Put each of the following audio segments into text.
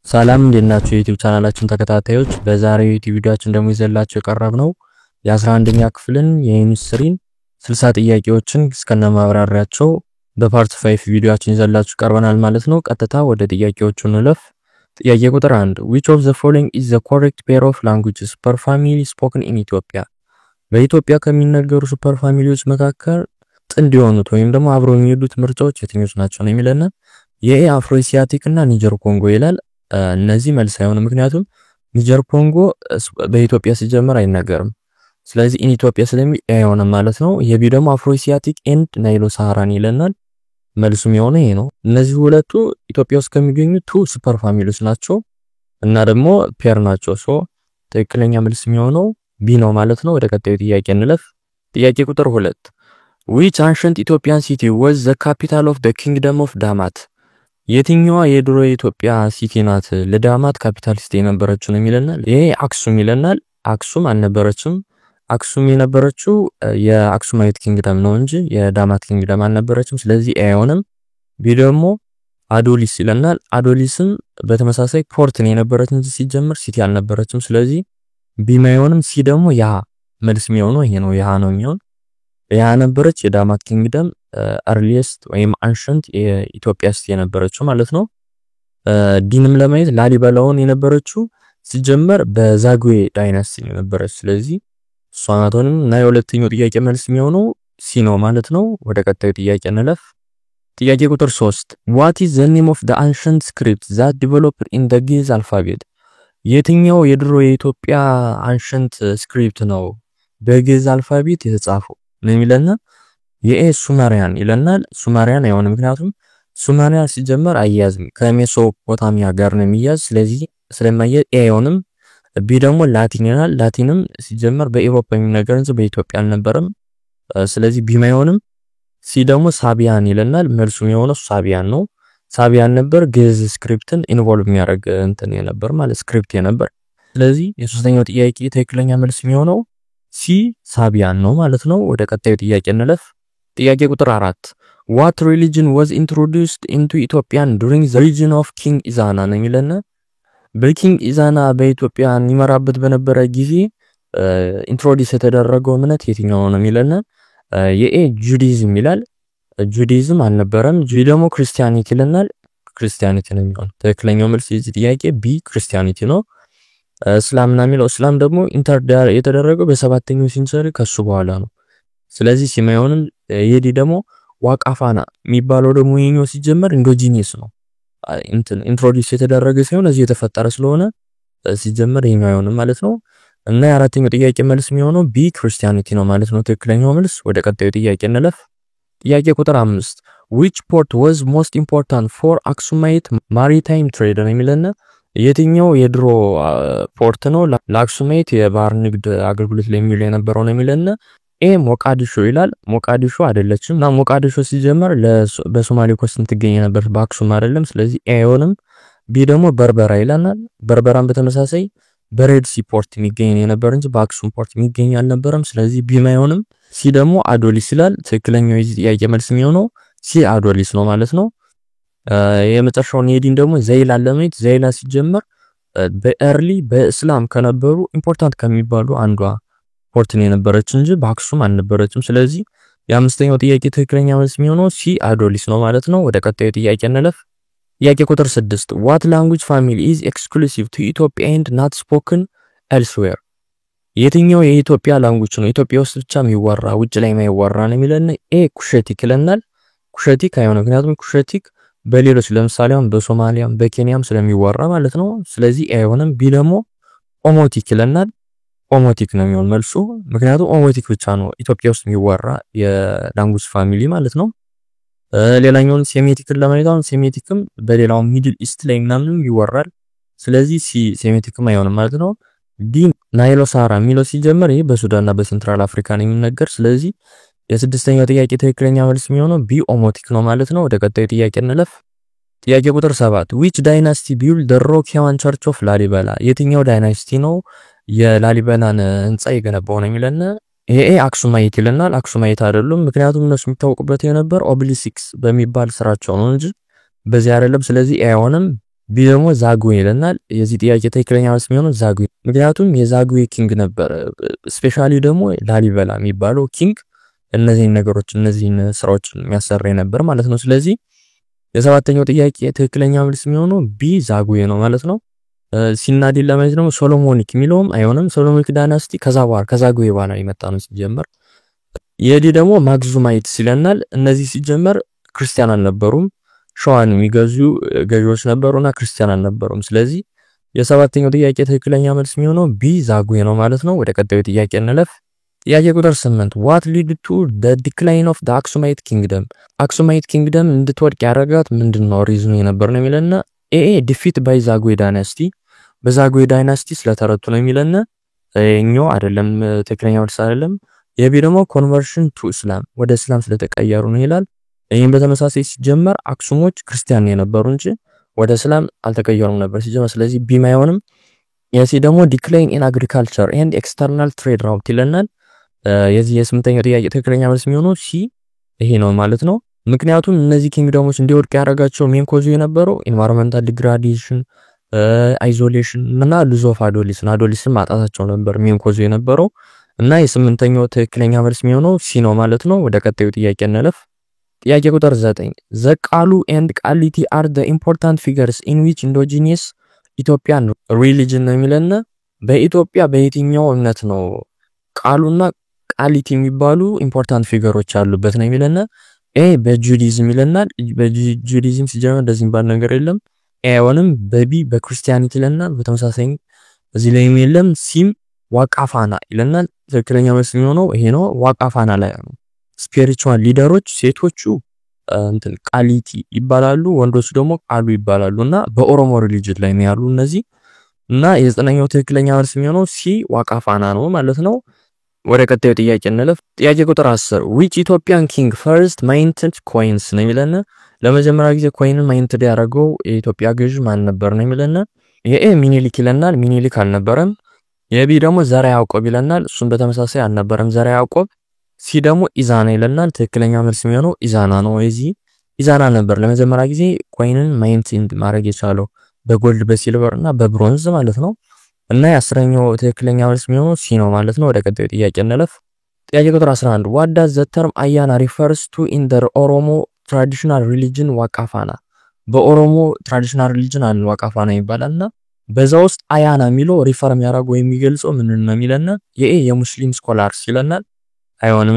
ሰላም እንደናችሁ የዩቲዩብ ቻናላችን ተከታታዮች በዛሬው ዩቲዩብ ቪዲዮአችን ደግሞ ይዘላችሁ የቀረብነው የ11ኛ ክፍልን የኬሚስትሪን 60 ጥያቄዎችን እስከነ ማብራሪያቸው በፓርት 5 ቪዲዮአችን ይዘላችሁ ቀርበናል ማለት ነው። ቀጥታ ወደ ጥያቄዎቹ እንለፍ። ጥያቄ ቁጥር 1 which of the following is the correct pair of languages per family spoken in Ethiopia? በኢትዮጵያ ከሚነገሩ ሱፐር ፋሚሊዎች መካከል ጥንድ የሆኑት ወይም ደግሞ አብረው የሚሄዱት ምርጫዎች የትኞቹ ናቸው ነው የሚለና የኤ አፍሮሲያቲክ እና ኒጀር ኮንጎ ይላል። እነዚህ መልስ አይሆንም ምክንያቱም ኒጀር ኮንጎ በኢትዮጵያ ሲጀመር አይነገርም። ስለዚህ ኢን ኢትዮጵያ ስለሚል አይሆንም ማለት ነው። የቢ ደግሞ አፍሮሲያቲክ ኤንድ ናይሎ ሳሃራን ይለናል። መልሱም የሆነ ይሄ ነው። እነዚህ ሁለቱ ኢትዮጵያ ውስጥ ከሚገኙ ቱ ሱፐር ፋሚሊዎች ናቸው እና ደግሞ ፔር ናቸው። ሶ ትክክለኛ መልስ የሚሆነው ቢ ነው ማለት ነው። ወደ ቀጣዩ ጥያቄ እንለፍ። ጥያቄ ቁጥር 2 which ancient Ethiopian city was the capital of the kingdom of Damat? የትኛዋ የድሮ የኢትዮጵያ ሲቲ ናት ለዳማት ካፒታል ሲቲ የነበረችው ነው የሚለናል። ይሄ አክሱም ይለናል። አክሱም አልነበረችም። አክሱም የነበረችው የአክሱማይት ኪንግደም ነው እንጂ የዳማት ኪንግደም አልነበረችም። ስለዚህ አይሆንም። ቢ ደግሞ አዶሊስ ይለናል። አዶሊስም በተመሳሳይ ፖርት ነው የነበረች እንጂ ሲጀምር ሲቲ አልነበረችም። ስለዚህ ቢ ማይሆንም። ሲ ደግሞ ያ መልስ የሚሆነው ይሄ ነው። ያ ነው የሚሆን። ያ ነበረች የዳማት ኪንግደም አርሊስት ወይም አንሸንት የኢትዮጵያ ሲቲ የነበረችው ማለት ነው። ዲንም ለማየት ላሊበላውን የነበረችው ሲጀመር በዛጉዌ ዳይናስቲ የነበረች። ስለዚህ ሷናቶንም እና የሁለተኛው ጥያቄ መልስ የሚሆነው ሲ ነው ማለት ነው። ወደ ቀጣዩ ጥያቄ እንለፍ። ጥያቄ ቁጥር 3 what is the name of the ancient script that developed in the Giz alphabet? የትኛው የድሮ የኢትዮጵያ አንሸንት ስክሪፕት ነው በጊዝ አልፋቤት የተጻፈው ነው የሚለና የኤ ሱማሪያን ይለናል። ሱማሪያን አይሆንም ምክንያቱም ሱማሪያን ሲጀመር አያዝም ከሜሶፖታሚያ ጋር ነው የሚያዝ። ስለዚህ ስለማያዝ ኤ አይሆንም። ቢ ደግሞ ላቲን ይላል። ላቲንም ሲጀመር በኢሮፕ የሚነገር እንጂ በኢትዮጵያ አልነበረም። ስለዚህ ቢ አይሆንም። ሲ ደግሞ ሳቢያን ይለናል። መልሱ የሆነው ሳቢያን ነው። ሳቢያን ነበር ግዕዝ ስክሪፕትን ኢንቮልቭ የሚያደርግ እንትን የነበር ማለት ስክሪፕት የነበር። ስለዚህ የሶስተኛው ጥያቄ ትክክለኛ መልስ የሚሆነው ሲ ሳቢያን ነው ማለት ነው። ወደ ቀጣዩ ጥያቄ እንለፍ። ጥያቄ ቁጥር 4 what religion was introduced into Ethiopian during the reign of King Izana ነው የሚለና በኪንግ ኢዛና በኢትዮጵያ ይመራበት በነበረ ጊዜ ኢንትሮዲዩስ የተደረገው እምነት የትኛው ነው የሚለና የኤ ጁዲዝም ይላል። ጁዲዝም አልነበረም። ጁ ደግሞ ክርስቲያኒቲ ይለናል። ክርስቲያኒቲ ነው የሚሆነው። ትክክለኛው መልስ የዚህ ጥያቄ ቢ ክርስቲያኒቲ ነው። እስላምና የሚለው እስላም ደግሞ ኢንተርዳር የተደረገው በ7ኛው ሴንቸሪ ከሱ በኋላ ነው። ስለዚህ ሲማዮንም የዲ ደግሞ ዋቃፋና የሚባለው ደግሞ የኛው ሲጀመር ኢንዶጂኒየስ ነው። ኢንትሮዲዩስ የተደረገ ሲሆን እዚህ የተፈጠረ ስለሆነ ሲጀመር የኛው ማለት ነው። እና የአራተኛው ጥያቄ መልስ የሚሆነው ቢ ክርስቲያኒቲ ነው ማለት ነው። ትክክለኛው መልስ። ወደ ቀጣዩ ጥያቄ እንለፍ። ጥያቄ ቁጥር 5 which port was most important for Aksumite maritime trade ነው የሚለና የትኛው የድሮ ፖርት ነው ለአክሱማይት የባህር ንግድ አገልግሎት ላይ የሚውል የነበረው ነው የሚለና ኤ ሞቃዲሾ ይላል። ሞቃዲሾ አይደለችም እና ሞቃዲሾ ሲጀመር በሶማሌ ኮስት ትገኝ ነበር በአክሱም አይደለም። ስለዚህ ኤ አይሆንም። ቢ ደግሞ በርበራ ይላናል። በርበራን በተመሳሳይ በሬድ ሲ ፖርት የሚገኝ የነበር እንጂ በአክሱም ፖርት የሚገኝ አልነበረም። ስለዚህ ቢ አይሆንም። ሲ ደግሞ አዶሊስ ይላል። ትክክለኛው የዚህ ጥያቄ መልስ የሚሆነው ሲ አዶሊስ ነው ማለት ነው። የመጨረሻው የዲን ደግሞ ዘይላ ለማየት ዘይላ ሲጀመር በኤርሊ በእስላም ከነበሩ ኢምፖርታንት ከሚባሉ አንዷ ፖርት ነው የነበረች እንጂ በአክሱም አልነበረችም። ስለዚህ የአምስተኛው ጥያቄ ትክክለኛ መልስ የሚሆነው ሲ አዶሊስ ነው ማለት ነው። ወደ ቀጣዩ ጥያቄ እንለፍ። ጥያቄ ቁጥር 6 what language family is exclusive to Ethiopia and not spoken elsewhere? የትኛው የኢትዮጵያ ላንጉጅ ነው ኢትዮጵያ ውስጥ ብቻ የሚወራ ውጭ ላይ የማይወራ ነው የሚለን? ኤ ኩሸቲክ ይለናል። ኩሸቲክ አይሆንም ምክንያቱም ኩሸቲክ በሌሎች ለምሳሌ አሁን በሶማሊያም በኬንያም ስለሚወራ ማለት ነው። ስለዚህ አይሆንም። ቢ ደግሞ ኦሞቲክ ይለናል። ኦሞቲክ ነው የሚሆን መልሱ ምክንያቱም ኦሞቲክ ብቻ ነው ኢትዮጵያ ውስጥ የሚወራ የላንጉጅ ፋሚሊ ማለት ነው። ሌላኛውን ሴሜቲክን ለማየት አሁን ሴሜቲክም በሌላው ሚድል ኢስት ላይ ምናምን ይወራል። ስለዚህ ሲ ሴሜቲክም አይሆንም ማለት ነው። ዲ ናይሎ ሳራ ሚሎ ሲጀመር ይሄ በሱዳንና በሴንትራል አፍሪካ ነው የሚነገር። ስለዚህ የስድስተኛው ጥያቄ ትክክለኛ መልስ የሚሆነው ቢ ኦሞቲክ ነው ማለት ነው። ወደ ቀጣዩ ጥያቄ እንለፍ። ጥያቄ ቁጥር 7 which dynasty built the Rock-Hewan Church of Lalibela? የትኛው ዳይናስቲ ነው የላሊበላን ህንጻ የገነባው ነው የሚለን? ይሄ አክሱማይት ይለናል። አክሱማይት አይደሉም ምክንያቱም እነሱ የሚታወቁበት የነበር ኦብሊሲክስ በሚባል ስራቸው ነው እንጂ በዚህ አይደለም። ስለዚህ አይሆንም። ቢ ደግሞ ዛጉዌ ይለናል። የዚህ ጥያቄ ትክክለኛ መልስ የሚሆነው ዛጉዌ፣ ምክንያቱም የዛጉዌ ኪንግ ነበረ። ስፔሻሊ ደግሞ ላሊበላ የሚባለው ኪንግ እነዚህን ነገሮች እነዚህን ስራዎችን የሚያሰራ ነበር ማለት ነው። ስለዚህ የሰባተኛው ጥያቄ ትክክለኛ መልስ የሚሆነው ቢ ዛጉዌ ነው ማለት ነው። ሲናዲ ለማለት ደግሞ ሶሎሞኒክ የሚለውም አይሆንም። ሶሎሞኒክ ዳይናስቲ ከዛጉዌ በኋላ የመጣ ነው ሲጀመር። የዲ ደግሞ ማክዙማይትስ ይለናል። እነዚህ ሲጀመር ክርስቲያን አልነበሩም፣ ሸዋን የሚገዙ ገዢዎች ነበሩና ክርስቲያን አልነበሩም። ስለዚህ የሰባተኛው ጥያቄ ትክክለኛ መልስ የሚሆነው ቢ ዛጉዌ ነው ማለት ነው። ወደ ቀጣዩ ጥያቄ እንለፍ። ጥያቄ ቁጥር 8 what led to the decline of the Aksumite kingdom? አክሱማይት ኪንግደም እንድትወድቅ ያደረጋት ምንድነው ሪዝኑ የነበር ነው የሚለና ኤ ዲፊት ባይ ዛጉዌ ዳይናስቲ፣ በዛጉዌ ዳይናስቲ ስለተረቱ ነው የሚለና እኛው አይደለም፣ ትክክለኛ መልስ አይደለም። የቢ ደግሞ ኮንቨርሽን ቱ እስላም፣ ወደ እስላም ስለተቀየሩ ነው ይላል። ይሄን በተመሳሳይ ሲጀመር አክሱሞች ክርስቲያን የነበሩ እንጂ ወደ እስላም አልተቀየሩም ነበር ሲጀመር። ስለዚህ ቢ አይሆንም። የሲ ደግሞ ዲክላይን ኢን አግሪካልቸር ኤንድ ኤክስተርናል ትሬድ ራውት ይለናል። የዚህ የስምንተኛው ጥያቄ ትክክለኛ መልስ የሚሆነው ሲ ይሄ ነው ማለት ነው። ምክንያቱም እነዚህ ኪንግደሞች እንዲወድቁ ያደረጋቸው ሜን ኮዝ የነበረው ኢንቫይሮንመንታል ዲግራዴሽን፣ አይዞሌሽን እና ሉዝ ኦፍ አዶሊስን ማጣታቸው ነበር ሜን ኮዝ የነበረው እና የስምንተኛው ትክክለኛ መልስ የሚሆነው ሲ ነው ማለት ነው። ወደ ቀጣዩ ጥያቄ እንለፍ። ጥያቄ ቁጥር 9 ዘቃሉ ኤንድ ቃሊቲ አር the important figures in which indigenous Ethiopian religion ነው የሚለና በኢትዮጵያ በየትኛው እምነት ነው ቃሉና ቃሊቲ የሚባሉ ኢምፖርታንት ፊገሮች አሉበት ነው የሚለና ኤ በጁዲዝም ይለናል። በጁዲዝም ሲጀመር እንደዚህ ባል ነገር የለም። ኤውንም በቢ በክርስቲያኒቲ ይለናል። በተመሳሳይ እዚህ ላይ የለም። ሲም ዋቃፋና ይለናል። ትክክለኛ መልስ የሚሆነው ይሄ ነው። ዋቃፋና ላይ ነው። ስፒሪቹዋል ሊደሮች ሴቶቹ እንትን ቃሊቲ ይባላሉ፣ ወንዶቹ ደግሞ ቃሉ ይባላሉና በኦሮሞ ሪሊጅን ላይ ነው ያሉ እነዚህ እና የዘጠነኛው ትክክለኛ መልስ የሚሆነው ሲ ዋቃፋና ነው ማለት ነው። ወደ ቀጣዩ ጥያቄ እንለፍ። ጥያቄ ቁጥር 10 which Ethiopian king first minted coins ነው የሚለና ለመጀመሪያ ጊዜ ኮይንን ማይንትድ ያደረገው የኢትዮጵያ ገዥ ማን ነበር ነው የሚለና የኤ ሚኒሊክ ይለናል። ሚኒሊክ አልነበረም። የቢ ደግሞ ዘርዓ ያዕቆብ ይለናል። እሱም በተመሳሳይ አልነበረም ዘርዓ ያዕቆብ። ሲ ደግሞ ኢዛና ይለናል። ትክክለኛ መልስ የሚሆነው ኢዛና ነው። እዚህ ኢዛና ነበር ለመጀመሪያ ጊዜ ኮይንን ማይንት ማድረግ የቻለው በጎልድ በሲልቨር እና በብሮንዝ ማለት ነው። እና የአስረኛው ትክክለኛ መልስ የሚሆነው ሲ ነው ማለት ነው። ወደ ቀጣዩ ጥያቄ እንለፍ። ጥያቄ ቁጥር 11 what does the term አያና refers to in the ኦሮሞ traditional religion ዋቃፋና? በኦሮሞ ትራዲሽናል ሪሊጅን አለ ዋቃፋና ይባላልና በዛ ውስጥ አያና የሚለው ሪፈር የሚያደርገው የሚገልጸው ምን ነው የሚለና የኤ የሙስሊም ስኮላርስ ይለናል። አይሆንም።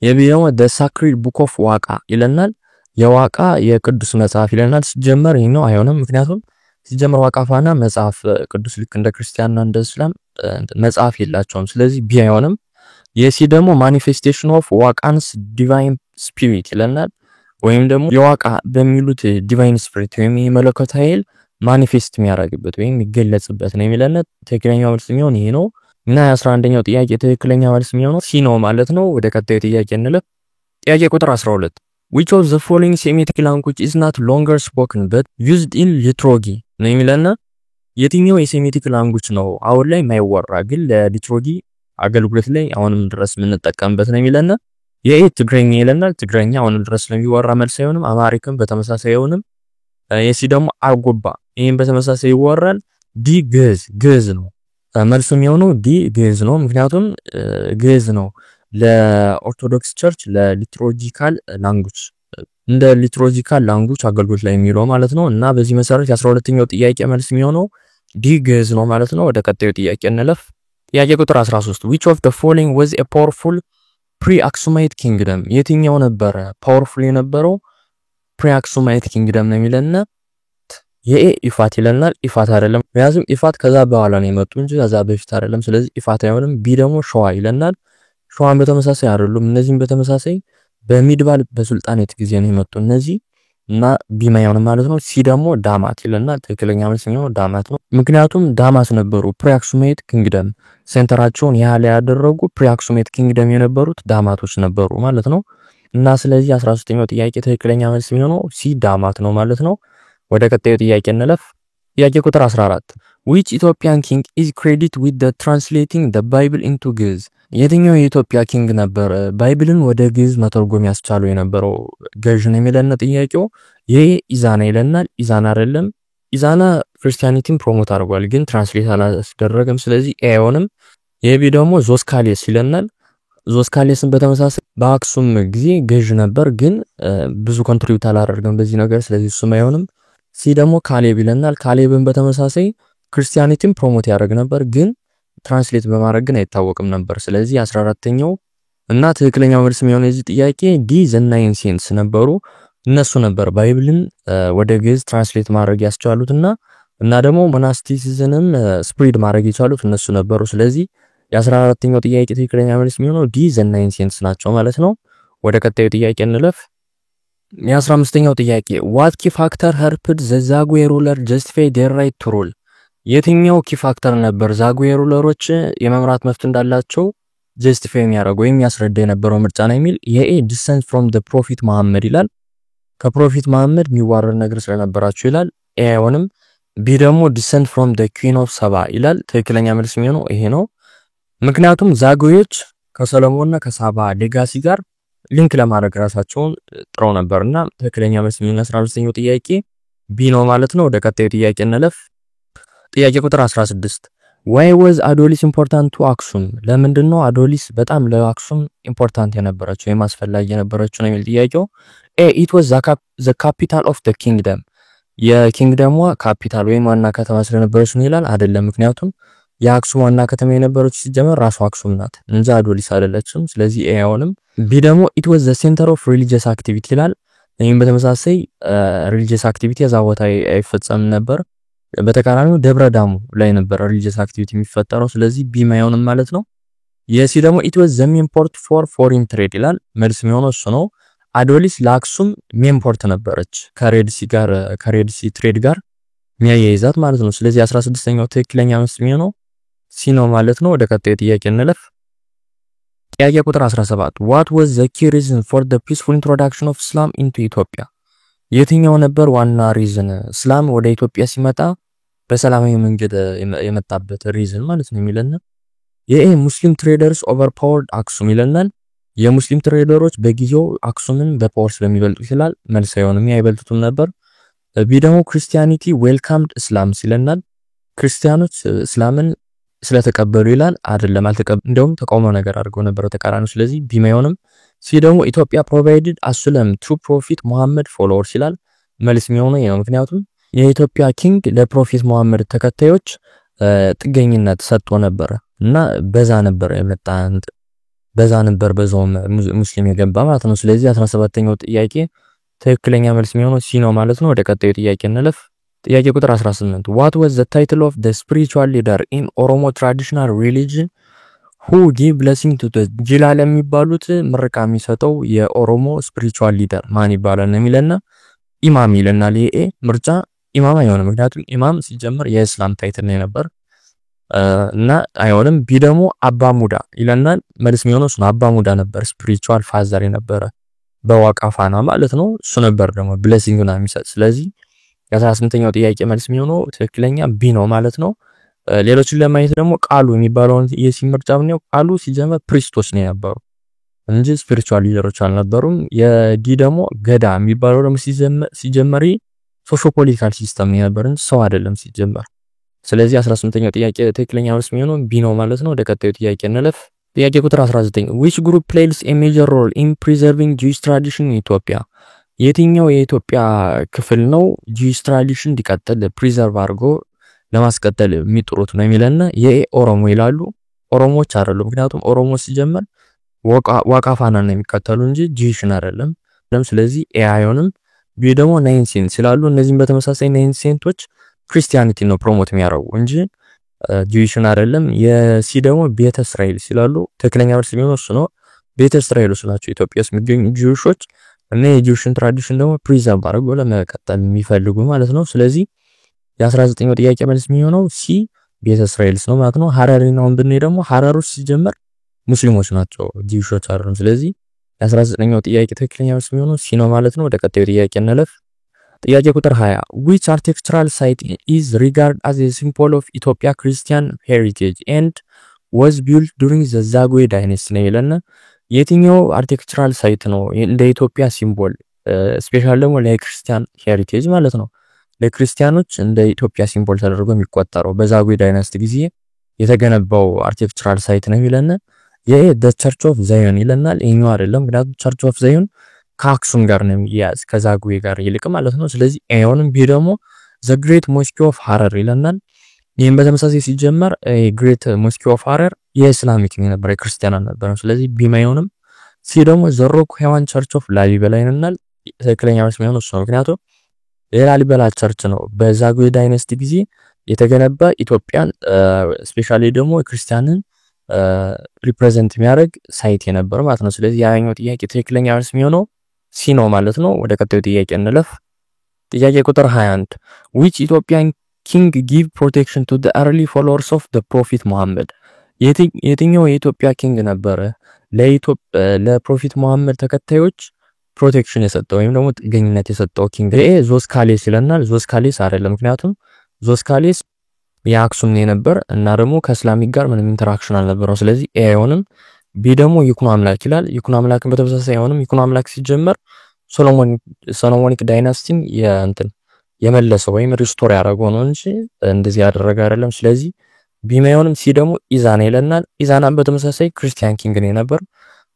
የቢ ደግሞ the sacred book of ዋቃ ይለናል። የዋቃ የቅዱስ መጽሐፍ ይለናል። ሲጀመር ይሄ ነው አይሆንም። ምክንያቱም ሲጀመር ዋቃፋና መጽሐፍ ቅዱስ ልክ እንደ ክርስቲያንና እንደ እስላም መጽሐፍ የላቸውም። ስለዚህ ቢ አይሆንም። የሲ ደግሞ ማኒፌስቴሽን ኦፍ ዋቃንስ ዲቫይን ስፒሪት ይለናል። ወይም ደግሞ የዋቃ በሚሉት ዲቫይን ስፒሪት ወይም የመለኮት ኃይል ማኒፌስት የሚያደርግበት ወይም የሚገለጽበት ነው የሚለና ትክክለኛው መልስ የሚሆን ይሄ ነው። እና 11ኛው ጥያቄ ትክክለኛ መልስ የሚሆነው ሲ ነው ማለት ነው። ወደ ቀጣዩ ጥያቄ እንለፍ። ጥያቄ ቁጥር 12 which of the following Semitic language is not longer spoken but used in liturgy ነው የሚለና የትኛው የሴሚቲክ ላንጉጅ ነው አሁን ላይ የማይወራ ግን ለሊትሮጂ አገልግሎት ላይ አሁንም ድረስ የምንጠቀምበት ነው የሚለና የኤ ትግረኛ ይለናል። ትግረኛ አሁንም ድረስ ለሚወራ መልስ አይሆንም። አማሪክም በተመሳሳይ አይሆንም። የሲ ደግሞ አርጎባ ይሄን በተመሳሳይ ይወራል። ዲ ግዕዝ ነው መልሱ የሚሆነው ዲ ግዕዝ ነው። ምክንያቱም ግዕዝ ነው ለኦርቶዶክስ ቸርች ለሊትሮጂካል ላንጉጅ እንደ ሊትሮጂካል ላንጉጅ አገልግሎት ላይ የሚለው ማለት ነው። እና በዚህ መሰረት የ12ኛው ጥያቄ መልስ የሚሆነው ዲ ግዕዝ ነው ማለት ነው። ወደ ቀጣዩ ጥያቄ እንለፍ። ጥያቄ ቁጥር 13 which of the following was a powerful pre-Aksumite kingdom? የትኛው ነበረ ፓወርፉል የነበረው pre-Aksumite kingdom ነው የሚለና የኤ ኢፋት ይለናል። ኢፋት አይደለም። ምክንያቱም ኢፋት ከዛ በኋላ ነው የመጡ እንጂ ከዛ በፊት አይደለም። ስለዚህ ኢፋት አይሆንም። ቢ ደግሞ ሸዋ ይለናል። ሸዋን በተመሳሳይ አይደሉም። እነዚህም በተመሳሳይ በሚድባል በሱልጣኔት ጊዜ ነው የመጡ እነዚህ እና ቢ ማይሆን ማለት ነው። ሲ ደግሞ ዳማት ይለናል። ትክክለኛ መልስ ነው ዳማት ነው። ምክንያቱም ዳማት ነበሩ ፕሪአክሱሜት ኪንግደም ሴንተራቸውን ያለ ያደረጉ ፕሪአክሱሜት ኪንግደም የነበሩት ዳማቶች ነበሩ ማለት ነው። እና ስለዚህ 13ኛው ጥያቄ ትክክለኛ መልስ የሚሆነው ሲ ዳማት ነው ማለት ነው። ወደ ቀጣዩ ጥያቄ እንለፍ። ጥያቄ ቁጥር 14 which Ethiopian king is credited with the translating the Bible into Giz? የትኛው የኢትዮጵያ ኪንግ ነበር ባይብልን ወደ ግዕዝ መተርጎም ያስቻለው የነበረው ገዥ ነው የሚለና ጥያቄው ይሄ ኢዛና ይለናል። ኢዛና አይደለም። ኢዛና ክርስቲያኒቲን ፕሮሞት አድርጓል ግን ትራንስሌት አላስደረገም። ስለዚህ ኤ አይሆንም። የቢ ደግሞ ዞስካሌስ ይለናል። ዞስካሌስን በተመሳሳይ በአክሱም ጊዜ ገዥ ነበር ግን ብዙ ኮንትሪቢዩት አላደረገም በዚህ ነገር። ስለዚህ እሱም አይሆንም። ሲ ደግሞ ካሌብ ይለናል። ካሌብን በተመሳሳይ ክርስቲያኒቲን ፕሮሞት ያደርግ ነበር ግን ትራንስሌት በማድረግ ግን አይታወቅም ነበር። ስለዚህ 14ኛው እና ትክክለኛው መልስ የሚሆነው የዚህ ጥያቄ ዲ ዘ ናይን ሴንስ ነበሩ። እነሱ ነበር ባይብልን ወደ ግዕዝ ትራንስሌት ማድረግ ያስቻሉትና እና ደግሞ ሞናስቲሲዝምንም ስፕሪድ ማድረግ የቻሉት እነሱ ነበሩ። ስለዚህ የ14ኛው ጥያቄ ትክክለኛ መልስ የሚሆነው ዲ ዘ ናይን ሴንስ ናቸው ማለት ነው። ወደ ቀጣዩ ጥያቄ እንለፍ። የ15ኛው ጥያቄ ዋት ኪ ፋክተር ሄልፕድ ዘ ዛጉዌ ሩለር ጀስቲፋይ ዴር ራይት ቱ ሩል? የትኛው ኪ ፋክተር ነበር ዛጉዌ ሩለሮች የመምራት መብት እንዳላቸው ጀስቲፋይ የሚያደርገው ወይም ያስረዳ የነበረው ምርጫ ነው የሚል። የኤ ዲሰንት ፍሮም ዘ ፕሮፊት መሐመድ ይላል። ከፕሮፊት መሐመድ የሚዋረድ ነገር ስለነበራቸው ይላል። ኤ አይሆንም። ቢ ደግሞ ዲሰንት ፍሮም ዘ ኩዊን ኦፍ ሰባ ይላል። ትክክለኛ መልስ የሚሆነው ይሄ ነው። ምክንያቱም ዛጉዌዎች ከሰሎሞንና ከሳባ ሌጋሲ ጋር ሊንክ ለማድረግ ራሳቸውን ጥረው ነበርና ትክክለኛ መልስ የሚሆነው 15ኛው ጥያቄ ቢ ነው ማለት ነው። ወደ ቀጣዩ ጥያቄ እንለፍ። ጥያቄ ቁጥር 16 why was አዶሊስ important to አክሱም? ለምንድነው አዶሊስ በጣም ለአክሱም ኢምፖርታንት የነበረችው ወይም አስፈላጊ የነበረችው ነው የሚል ጥያቄው። ኤ it was the capital of the kingdom የኪንግደሟ ካፒታል ወይም ዋና ከተማ ስለነበረች ነው ይላል። አይደለም። ምክንያቱም የአክሱም ዋና ከተማ የነበረች ሲጀመር ራሱ አክሱም ናት እንጂ አዶሊስ አይደለችም። ስለዚህ ኤ አይሆንም። ቢ ደግሞ it was the center of religious activity ይላል። ይህም በተመሳሳይ religious activity እዛ ቦታ አይፈጸም ነበር። በተቃራኒው ደብረ ዳሙ ላይ ነበር religious activity የሚፈጠረው። ስለዚህ ቢ አይሆንም ማለት ነው። የሲ ደግሞ it was the main port for foreign trade ይላል። መልስ የሚሆነው እሱ ነው። አዶሊስ ለአክሱም ሜን ፖርት ነበረች ከሬድሲ ትሬድ ጋር የሚያያይዛት ማለት ነው። ስለዚህ 16ኛው ትክክለኛ መልስ የሚሆነው ሲ ነው ማለት ነው። ወደ ቀጣዩ ጥያቄ እንለፍ። ጥያቄ ቁጥር 17 what was the key reason for the peaceful introduction of Islam into Ethiopia? የትኛው ነበር ዋና ሪዝን እስላም ወደ ኢትዮጵያ ሲመጣ በሰላማዊ መንገድ የመጣበት ሪዝን ማለት ነው የሚለን። የኤ ሙስሊም ትሬደርስ ኦቨርፓወርድ አክሱም ይለናል። የሙስሊም ትሬደሮች በጊዜው አክሱምን በፓወር ስለሚበልጡ ይላል። መልስ አይሆንም፣ አይበልጡትም ነበር። ቢ ደግሞ ክርስቲያኒቲ ዌልካምድ እስላም ይለናል። ክርስቲያኖች እስላምን ስለተቀበሉ ይላል። አይደለም፣ እንደውም ተቃውሞ ነገር አድርገው ነበር ተቃራኒው። ስለዚህ ቢ አይሆንም። ሲ ደግሞ ኢትዮጵያ ፕሮቫይድድ አሱለም ቱ ፕሮፊት መሐመድ ፎሎወርስ ይላል። መልስ የሚሆነው ይሄ ነው። ምክንያቱም የኢትዮጵያ ኪንግ ለፕሮፊት መሐመድ ተከታዮች ጥገኝነት ሰጥቶ ነበር እና በዛ ነበር በዛውም ሙስሊም የገባ ማለት ነው። ስለዚህ 17ኛው ጥያቄ ትክክለኛ መልስ የሚሆነው ሲ ነው ማለት ነው። ወደ ቀጣዩ ጥያቄ እንለፍ። ጥያቄ ቁጥር 18 what was the title of the spiritual leader in Oromo traditional religion who gave blessing to the ጅላል የሚባሉት ምርቃ የሚሰጠው የኦሮሞ ስፒሪቹዋል ሊደር ማን ይባላል ነው የሚለና ኢማም ይለናል። ይሄ ምርጫ ኢማም አይሆንም፣ ምክንያቱም ኢማም ሲጀምር የእስላም ታይትል ነው ነበር እና አይሆንም። ቢ ደግሞ አባ ሙዳ ይለናል። መልስ የሚሆነው እሱ ነው። አባ ሙዳ ነበር ስፒሪቹዋል ፋዘር የነበረ በዋቃፋና ማለት ነው። እሱ ነበር ደግሞ ብሌሲንግና የሚሰጥ። ስለዚህ የ18ኛው ጥያቄ መልስ የሚሆነው ትክክለኛ ቢ ነው ማለት ነው። ሌሎችን ለማየት ደግሞ ቃሉ የሚባለውን የሲ ምርጫ ነው። ቃሉ ሲጀመር ፕሪስቶች ነው የነበሩ እንጂ ስፒሪቹዋል ሊደሮች አልነበሩም። የዲ ደግሞ ገዳ የሚባለው ደግሞ ሲጀመር ሶሾፖሊቲካል ሲስተም ነው የነበረን ሰው አይደለም ሲጀመር። ስለዚህ 18ኛው ጥያቄ ትክክለኛ መልስ የሚሆነው ቢ ነው ማለት ነው። ወደ ቀጣዩ ጥያቄ እንለፍ። ጥያቄ ቁጥር 19 which group plays a major role in preserving Jewish tradition in Ethiopia? የትኛው የኢትዮጵያ ክፍል ነው ጂዊሽ ትራዲሽን እንዲቀጥል ፕሪዘርቭ አድርጎ ለማስቀጠል የሚጥሩት ነው የሚለና የኦሮሞ ይላሉ። ኦሮሞዎች አይደሉም፣ ምክንያቱም ኦሮሞ ሲጀመር ዋቃፋና ነው የሚከተሉ እንጂ ጂዊሽን አይደለም። ስለዚህ ኤ አይሆንም። ቢ ደግሞ ናይን ሴንት ይላሉ። እነዚህም በተመሳሳይ ናይን ሴንቶች ክርስቲያኒቲ ነው ፕሮሞት የሚያደርጉ እንጂ ጂዊሽን አይደለም። የሲ ደግሞ ቤተ እስራኤል ይላሉ። ትክክለኛ መልስ የሚሆነው እሱ ነው። ቤተ እስራኤሎች ናቸው ኢትዮጵያ ውስጥ የሚገኙ ጂዊሾች እና የጂዊሽን ትራዲሽን ደግሞ ፕሪዘርቭ አድርጎ ለመቀጠል የሚፈልጉ ማለት ነው። ስለዚህ የ19ኛው ጥያቄ መልስ የሚሆነው ሲ ቤተ እስራኤልስ ነው ማለት ነው። ሐረሪናውን ብንይ ደግሞ ሐረሮች ሲጀመር ሙስሊሞች ናቸው ጂዊሾች አይደሉም። ስለዚህ የ19ኛው ጥያቄ ትክክለኛ መልስ የሚሆነው ሲ ነው ማለት ነው። ወደ ቀጣዩ ጥያቄ እንለፍ። ጥያቄ ቁጥር 20 which architectural site is regarded as a symbol of Ethiopia Christian heritage and was built during the Zagwe dynasty ነው ይለና የትኛው አርኪቴክቸራል ሳይት ነው እንደ ኢትዮጵያ ሲምቦል ስፔሻል ደግሞ ለክርስቲያን ሄሪቴጅ ማለት ነው ለክርስቲያኖች እንደ ኢትዮጵያ ሲምቦል ተደርጎ የሚቆጠረው በዛጉዌ ዳይናስቲ ጊዜ የተገነባው አርቲፊሻል ሳይት ነው ይለና ይሄ the church of zion ይለናል። ይሄኛው አይደለም ምክንያቱም church of zion ከአክሱም ጋር ነው የሚያዝ ከዛጉዌ ጋር ይልቅ ማለት ነው። ስለዚህ ኤዮንም ቢ ደግሞ the great mosque of harar ይለናል። ይሄን በተመሳሳይ ሲጀመር great mosque of harar የእስላሚክ ነበር የክርስቲያን ነበር። ስለዚህ ቢ ማይሆንም ሲ ደግሞ the rock hewan church of ላሊበላ ይለናል። ትክክለኛ መልስ የሚሆነው እሱ ነው። ምክንያቱም የላሊበላ ቸርች ነው በዛጉዌ ዳይናስቲ ጊዜ የተገነባ ኢትዮጵያን ስፔሻሊ ደግሞ ክርስቲያንን ሪፕሬዘንት የሚያደርግ ሳይት የነበር ማለት ነው። ስለዚህ ያኛው ጥያቄ ትክክለኛ መልስ የሚሆነው ሲ ነው ማለት ነው። ወደ ቀጣዩ ጥያቄ እንለፍ። ጥያቄ ቁጥር 21 which Ethiopian king give protection to the early followers of the prophet Muhammad የትኛው የኢትዮጵያ ኪንግ ነበረ ለፕሮፌት መሐመድ ተከታዮች ፕሮቴክሽን የሰጠው ወይም ደግሞ ጥገኝነት የሰጠው ኪንግ? ኤ ዞስካሌስ ይለናል። ዞስካሌስ አይደለም ምክንያቱም ዞስካሌስ የአክሱም ነበር እና ደግሞ ከእስላሚክ ጋር ምንም ኢንተራክሽን አልነበረው። ስለዚህ ኤ አይሆንም። ቢ ደግሞ ይኩኖ አምላክ ይላል። ይኩኖ አምላክን በተመሳሳይ አይሆንም። ይኩኖ አምላክ ሲጀመር ሶሎሞኒክ ዳይናስቲን የመለሰው ወይም ሪስቶር ያደረገው ነው እንጂ እንደዚህ ያደረገ አይደለም። ስለዚህ ቢ አይሆንም። ሲ ደግሞ ኢዛና ይለናል። ኢዛናን በተመሳሳይ ክርስቲያን ኪንግ ነበር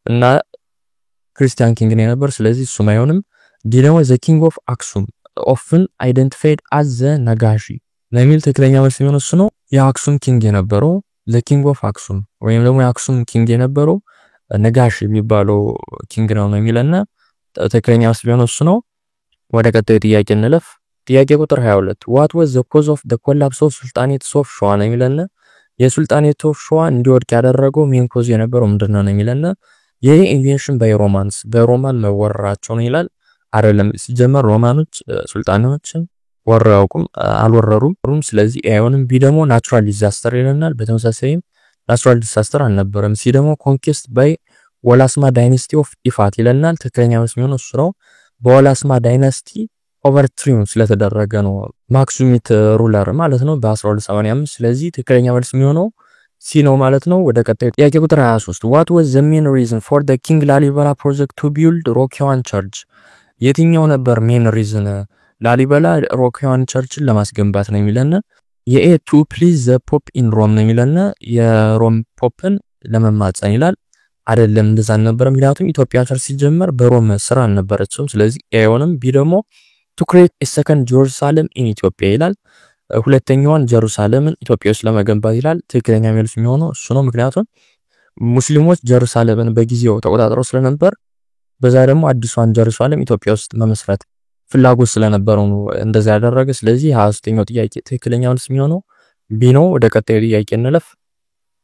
እና ክርስቲያን ኪንግ ነበር። ስለዚህ እሱ አይሆንም። ዲ ደግሞ the king of አክሱም often identified as the ነጋሺ ለሚል ትክክለኛ መልስ የሚሆነው እሱ ነው። የአክሱም ኪንግ የነበረው the king of አክሱም ወይም ደግሞ የአክሱም ኪንግ የነበረው ነጋሽ የሚባለው ኪንግ ነው የሚለና ትክክለኛ መልስ የሚሆነው እሱ ነው። ወደ ቀጣዩ ጥያቄ እንለፍ። ጥያቄ ቁጥር 22 what was the cause of the collapse of sultanate of ሸዋ ነው የሚለና የሱልጣኔት ኦፍ ሸዋ እንዲወድቅ ያደረገው ሜን ኮዝ የነበረው ምንድነው ነው የሚለና ይሄ ኢንቬንሽን በሮማንስ በሮማን መወረራቸው ነው ይላል። አይደለም ሲጀመር ሮማኖች ሱልጣኖችን ወረው አልወረሩም። ስለዚህ አይሆንም። ቢ ደግሞ ናቹራል ዲዛስተር ይለናል። በተመሳሳይም ናቹራል ዲዛስተር አልነበረም። ሲ ደግሞ ኮንኩስት ባይ ወላስማ ዳይናስቲ ኦፍ ኢፋት ይለናል። ትክክለኛ መልስ የሚሆነው እሱ ነው። በወላስማ ዳይናስቲ ኦቨርትሪውን ስለተደረገ ነው ማክሱሚት ሩለር ማለት ነው በ1285። ስለዚህ ትክክለኛ መልስ የሚሆነው ሲ ነው ማለት ነው። ወደ ቀጣዩ ጥያቄ ቁጥር 23 what was the main reason for the king ላሊበላ project to build rock hewn church የትኛው ነበር ሜን ሪዝን ላሊበላ ሮክ hewn churchን ለማስገንባት ነው የሚለና የኤ to please the pope in Rome ነው የሚለና የሮም ፖፕን ለመማጸን ይላል። አይደለም እንደዛ ነበር ምክንያቱም ኢትዮጵያ ቸርች ሲጀመር በሮም ስራ አልነበረችም። ስለዚህ ኤ አይሆንም። ቢ ደግሞ to create a second Jerusalem in Ethiopia ይላል። ሁለተኛዋን ጀሩሳሌምን ኢትዮጵያ ውስጥ ለመገንባት ይላል። ትክክለኛ መልስ የሚሆነው እሱ ነው። ምክንያቱም ሙስሊሞች ጀሩሳሌምን በጊዜው ተቆጣጥረው ስለነበር በዛ ደግሞ አዲሷን ጀሩሳሌም ኢትዮጵያ ውስጥ መመስረት ፍላጎት ስለነበረው ነው እንደዛ ያደረገ። ስለዚህ 23ኛው ጥያቄ ትክክለኛ መልስ የሚሆነው ቢ ነው። ወደ ቀጣዩ ጥያቄ እንለፍ።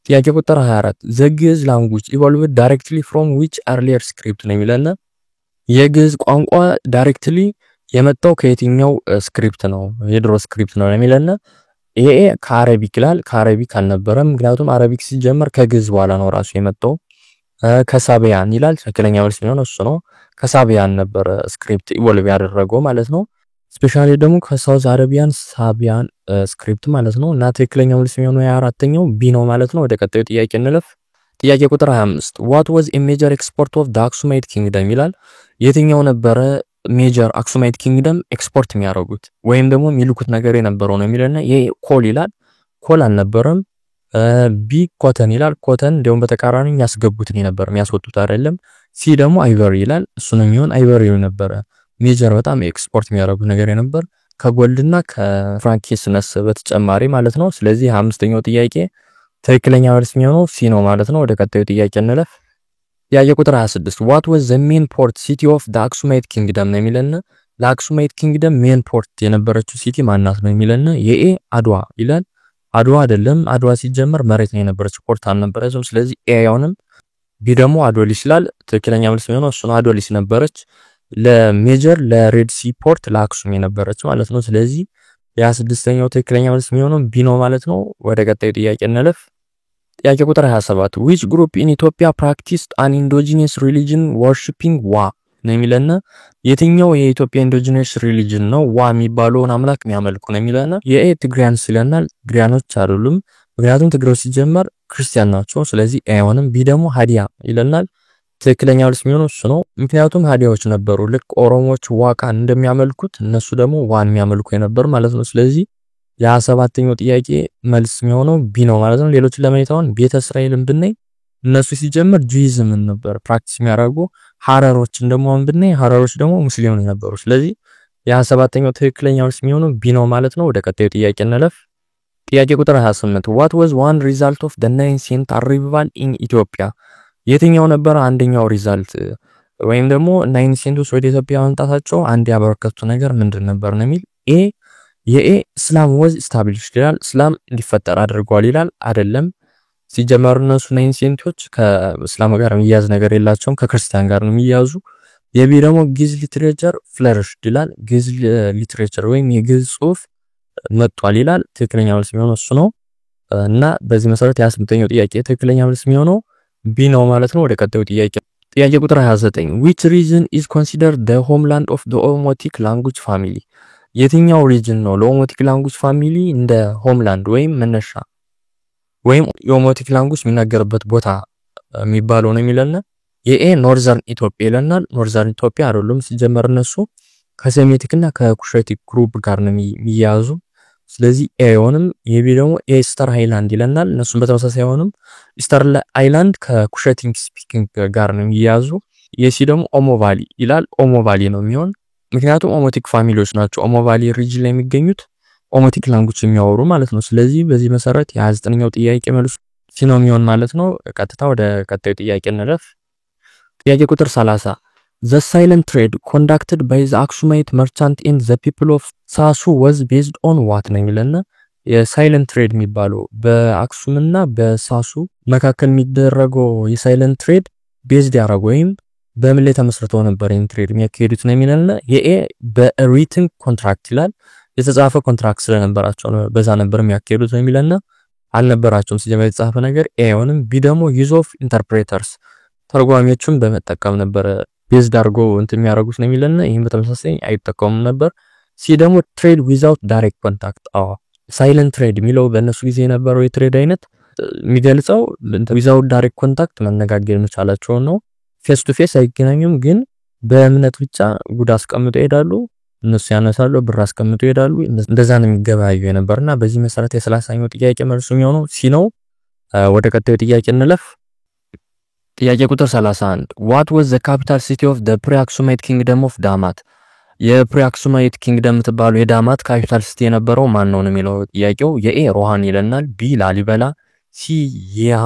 ጥያቄ ቁጥር 24 the Ge'ez language evolved directly from which earlier script ነው የሚለና የግዕዝ ቋንቋ ዳይሬክትሊ የመጣው ከየትኛው ስክሪፕት ነው የድሮ ስክሪፕት ነው የሚለና ይሄ ከአረቢክ ይላል። ከአረቢክ አልነበረም ምክንያቱም አረቢክ ሲጀመር ከግዕዝ በኋላ ነው ራሱ የመጣው። ከሳቢያን ይላል። ትክክለኛ መልስ የሚሆነው እሱ ነው። ከሳቢያን ነበር ስክሪፕት ኢቮልቭ ያደረገው ማለት ነው። ስፔሻሊ ደግሞ ከሳውዝ አረቢያን ሳቢያን ስክሪፕት ማለት ነው። እና ትክክለኛ መልስ የሚሆነው የአራተኛው ቢ ነው ማለት ነው። ወደ ቀጣዩ ጥያቄ እንለፍ። ጥያቄ ቁጥር 25 what was a major export of the Aksumite kingdom ይላል። የትኛው ነበረ ሜጀር አክሱማይት ኪንግደም ኤክስፖርት የሚያደርጉት ወይም ደግሞ የሚልኩት ነገር የነበረው ነው የሚለና ይሄ ኮል ይላል። ኮል አልነበረም። ቢ ኮተን ይላል። ኮተን እንደውም በተቃራኒ ያስገቡትን ነበር የሚያስወጡት አይደለም። ሲ ደግሞ አይቨሪ ይላል። እሱ ነው የሚሆን አይቨሪ ነበረ ሜጀር በጣም ኤክስፖርት የሚያደርጉት ነገር የነበር ከጎልድና ከፍራንኪንስነስ በተጨማሪ ማለት ነው። ስለዚህ 5ኛው ጥያቄ ትክክለኛ መልስ የሚሆነው ሲ ነው ማለት ነው። ወደ ቀጣዩ ጥያቄ እንለፍ። ጥያቄ ቁጥር 26 what was the main port city of the Aksumite kingdom ነው የሚለና ለአክሱማይት ኪንግደም ሜን ፖርት የነበረችው ሲቲ ማናት ነው የሚለና የኤ አድዋ ይላል። አድዋ አይደለም። አድዋ ሲጀመር መሬት ነው የነበረችው ፖርት አልነበረችም። ስለዚህ ኤ አይሆንም። ቢ ደግሞ አዶሊስ ይላል። ትክክለኛ መልስ የሚሆነው እሱ ነው። አዶሊስ ነበረች ለሜጀር ለሬድ ሲ ፖርት ለአክሱም የነበረች ማለት ነው። ስለዚህ የ26ኛው ትክክለኛ መልስ የሚሆነው ቢ ነው ማለት ነው። ወደ ቀጣዩ ጥያቄ እንለፍ። ጥያቄ ቁጥር 27 which group in Ethiopia practiced an indigenous religion worshiping wa ነው የሚለና የትኛው የኢትዮጵያ ኢንዲጂነስ ሪሊጅን ነው ዋ የሚባለውን አምላክ የሚያመልኩ ነው የሚለና የኤ ትግራያንስ ይለናል። ትግራያኖች አይደሉም ምክንያቱም ትግራዮች ሲጀመር ክርስቲያን ናቸው። ስለዚህ አይሆንም። ቢ ደግሞ ሃዲያ ይለናል። ትክክለኛ መልስ የሚሆነው እሱ ነው። ምክንያቱም ሀዲያዎች ነበሩ ልክ ኦሮሞዎች ዋቃን እንደሚያመልኩት እነሱ ደግሞ ዋን የሚያመልኩ የነበሩ ማለት ነው። ስለዚህ የ27ኛው ጥያቄ መልስ የሚሆነው ቢ ነው ማለት ነው። ሌሎችን ለማየት አሁን ቤተ እስራኤልን ብናይ እነሱ ሲጀምር ጁይዝምን ነበር ፕራክቲስ የሚያደርጉ። ሐረሮችን ደግሞ አሁን ብናይ ሐረሮች ደግሞ ሙስሊም ነበሩ። ስለዚህ የ27ኛው ትክክለኛ መልስ የሚሆነው ቢ ነው ማለት ነው። ወደ ቀጣዩ ጥያቄ እንለፍ። ጥያቄ ቁጥር 28 what was one result of the 9th arrival in Ethiopia? የትኛው ነበር አንደኛው ሪዛልት ወይም ደግሞ 9th ወደ ኢትዮጵያ መምጣታቸው አንድ ያበረከቱት ነገር ምንድን ነበር ነው የሚል። የኤ እስላም was established ይላል። እስላም እንዲፈጠር አድርጓል ይላል። አይደለም። ሲጀመር እነሱ 9th ከእስላም ጋር የሚያዝ ነገር የላቸውም ከክርስቲያን ጋር ነው የሚያዙ። የቢ ደግሞ ግዕዝ ሊትሬቸር ፍለሪሽድ ይላል። ግዕዝ ሊትሬቸር ወይም የግዕዝ ጽሑፍ መጥቷል ይላል። ትክክለኛ መልስ የሚሆነው እሱ ነው እና በዚህ መሰረት የ28ኛው ጥያቄ ትክክለኛ መልስ የሚሆነው ቢ ነው ማለት ነው። ወደ ቀጣዩ ጥያቄ ቁጥር 29 which region is considered the homeland of the Omotic language family? የትኛው ሪጅን ነው ለኦሞቲክ ላንጉጅ ፋሚሊ እንደ ሆምላንድ ወይም መነሻ ወይም የኦሞቲክ ላንጉጅ የሚናገርበት ቦታ የሚባለው ነው የሚለና የኤ ኖርዘርን ኢትዮጵያ ይለናል። ኖርዘርን ኢትዮጵያ አይደሉም ሲጀመር እነሱ ከሴሜቲክና ከኩሽቲክ ግሩፕ ጋር ነው የሚያዙ። ስለዚህ ኤ አይሆንም። የቢ ደግሞ ኢስተር ሃይላንድ ይለናል። እነሱም በተመሳሳይ አይሆንም። ኢስተር ሃይላንድ ከኩሽቲክ ስፒኪንግ ጋር ነው የሚያዙ። የሲ ደግሞ ኦሞ ቫሊ ይላል። ኦሞ ቫሊ ነው የሚሆን ምክንያቱም ኦሞቲክ ፋሚሊዎች ናቸው ኦሞ ቫሊ ሪጅን ላይ የሚገኙት ኦሞቲክ ላንጉጅ የሚያወሩ ማለት ነው። ስለዚህ በዚህ መሰረት የ29ኛው ጥያቄ መልሱ ሲ ነው የሚሆን ማለት ነው። ቀጥታ ወደ ቀጣዩ ጥያቄ እንለፍ። ጥያቄ ቁጥር 30 The silent trade conducted by the Aksumite merchant and the people of Sasu was based on what ነው የሚለና የሳይለንት ትሬድ የሚባለው በአክሱምና በሳሱ መካከል የሚደረገው የሳይለንት ትሬድ ቤዝድ ያደረገው ወይም በምን ላይ ተመስርተው ነበር ይሄን ትሬድ የሚያካሂዱት ነው የሚለና የኤ በሪትን ኮንትራክት ይላል። የተጻፈ ኮንትራክት ስለነበራቸው ነው በዛ ነበር የሚያካሂዱት ነው የሚለና አልነበራቸውም ሲጀመር የተጻፈ ነገር ኤ አይሆንም። ቢ ደግሞ ዩዝ ኦፍ ኢንተርፕሬተርስ ተርጓሚዎችን በመጠቀም ነበር ቤዝድ አድርጎ እንትን የሚያደርጉት ነው የሚለና ይሄን በተመሳሳይ አይጠቀሙም ነበር። ሲ ደግሞ ትሬድ ዊዛውት ዳይሬክት ኮንታክት ሳይለንት ትሬድ የሚለው በእነሱ ጊዜ የነበረው የትሬድ አይነት የሚገልጸው ዊዛውት ዳይሬክት ኮንታክት መነጋገር መቻላቸው ነው። ፌስ ቱ ፌስ አይገናኙም ግን በእምነት ብቻ ጉድ አስቀምጠው ይሄዳሉ። እነሱ ያነሳሉ ብር አስቀምጠው ይሄዳሉ። እንደዛ ነው የሚገበያዩ የነበርና በዚህ መሰረት የ30ኛው ጥያቄ መልሱ የሚሆነው ሲ ነው። ወደ ቀጣዩ ጥያቄ እንለፍ። ጥያቄ ቁጥር 31 what was the capital city of the pre-Aksumite kingdom of Damat? የፕሪ-አክሱማይት ኪንግደም ተባለው የዳማት ካፒታል ሲቲ የነበረው ማን ነው የሚለው ጥያቄው። የኤ ሮሃን ይለናል። ቢ ላሊበላ፣ ሲ የሃ፣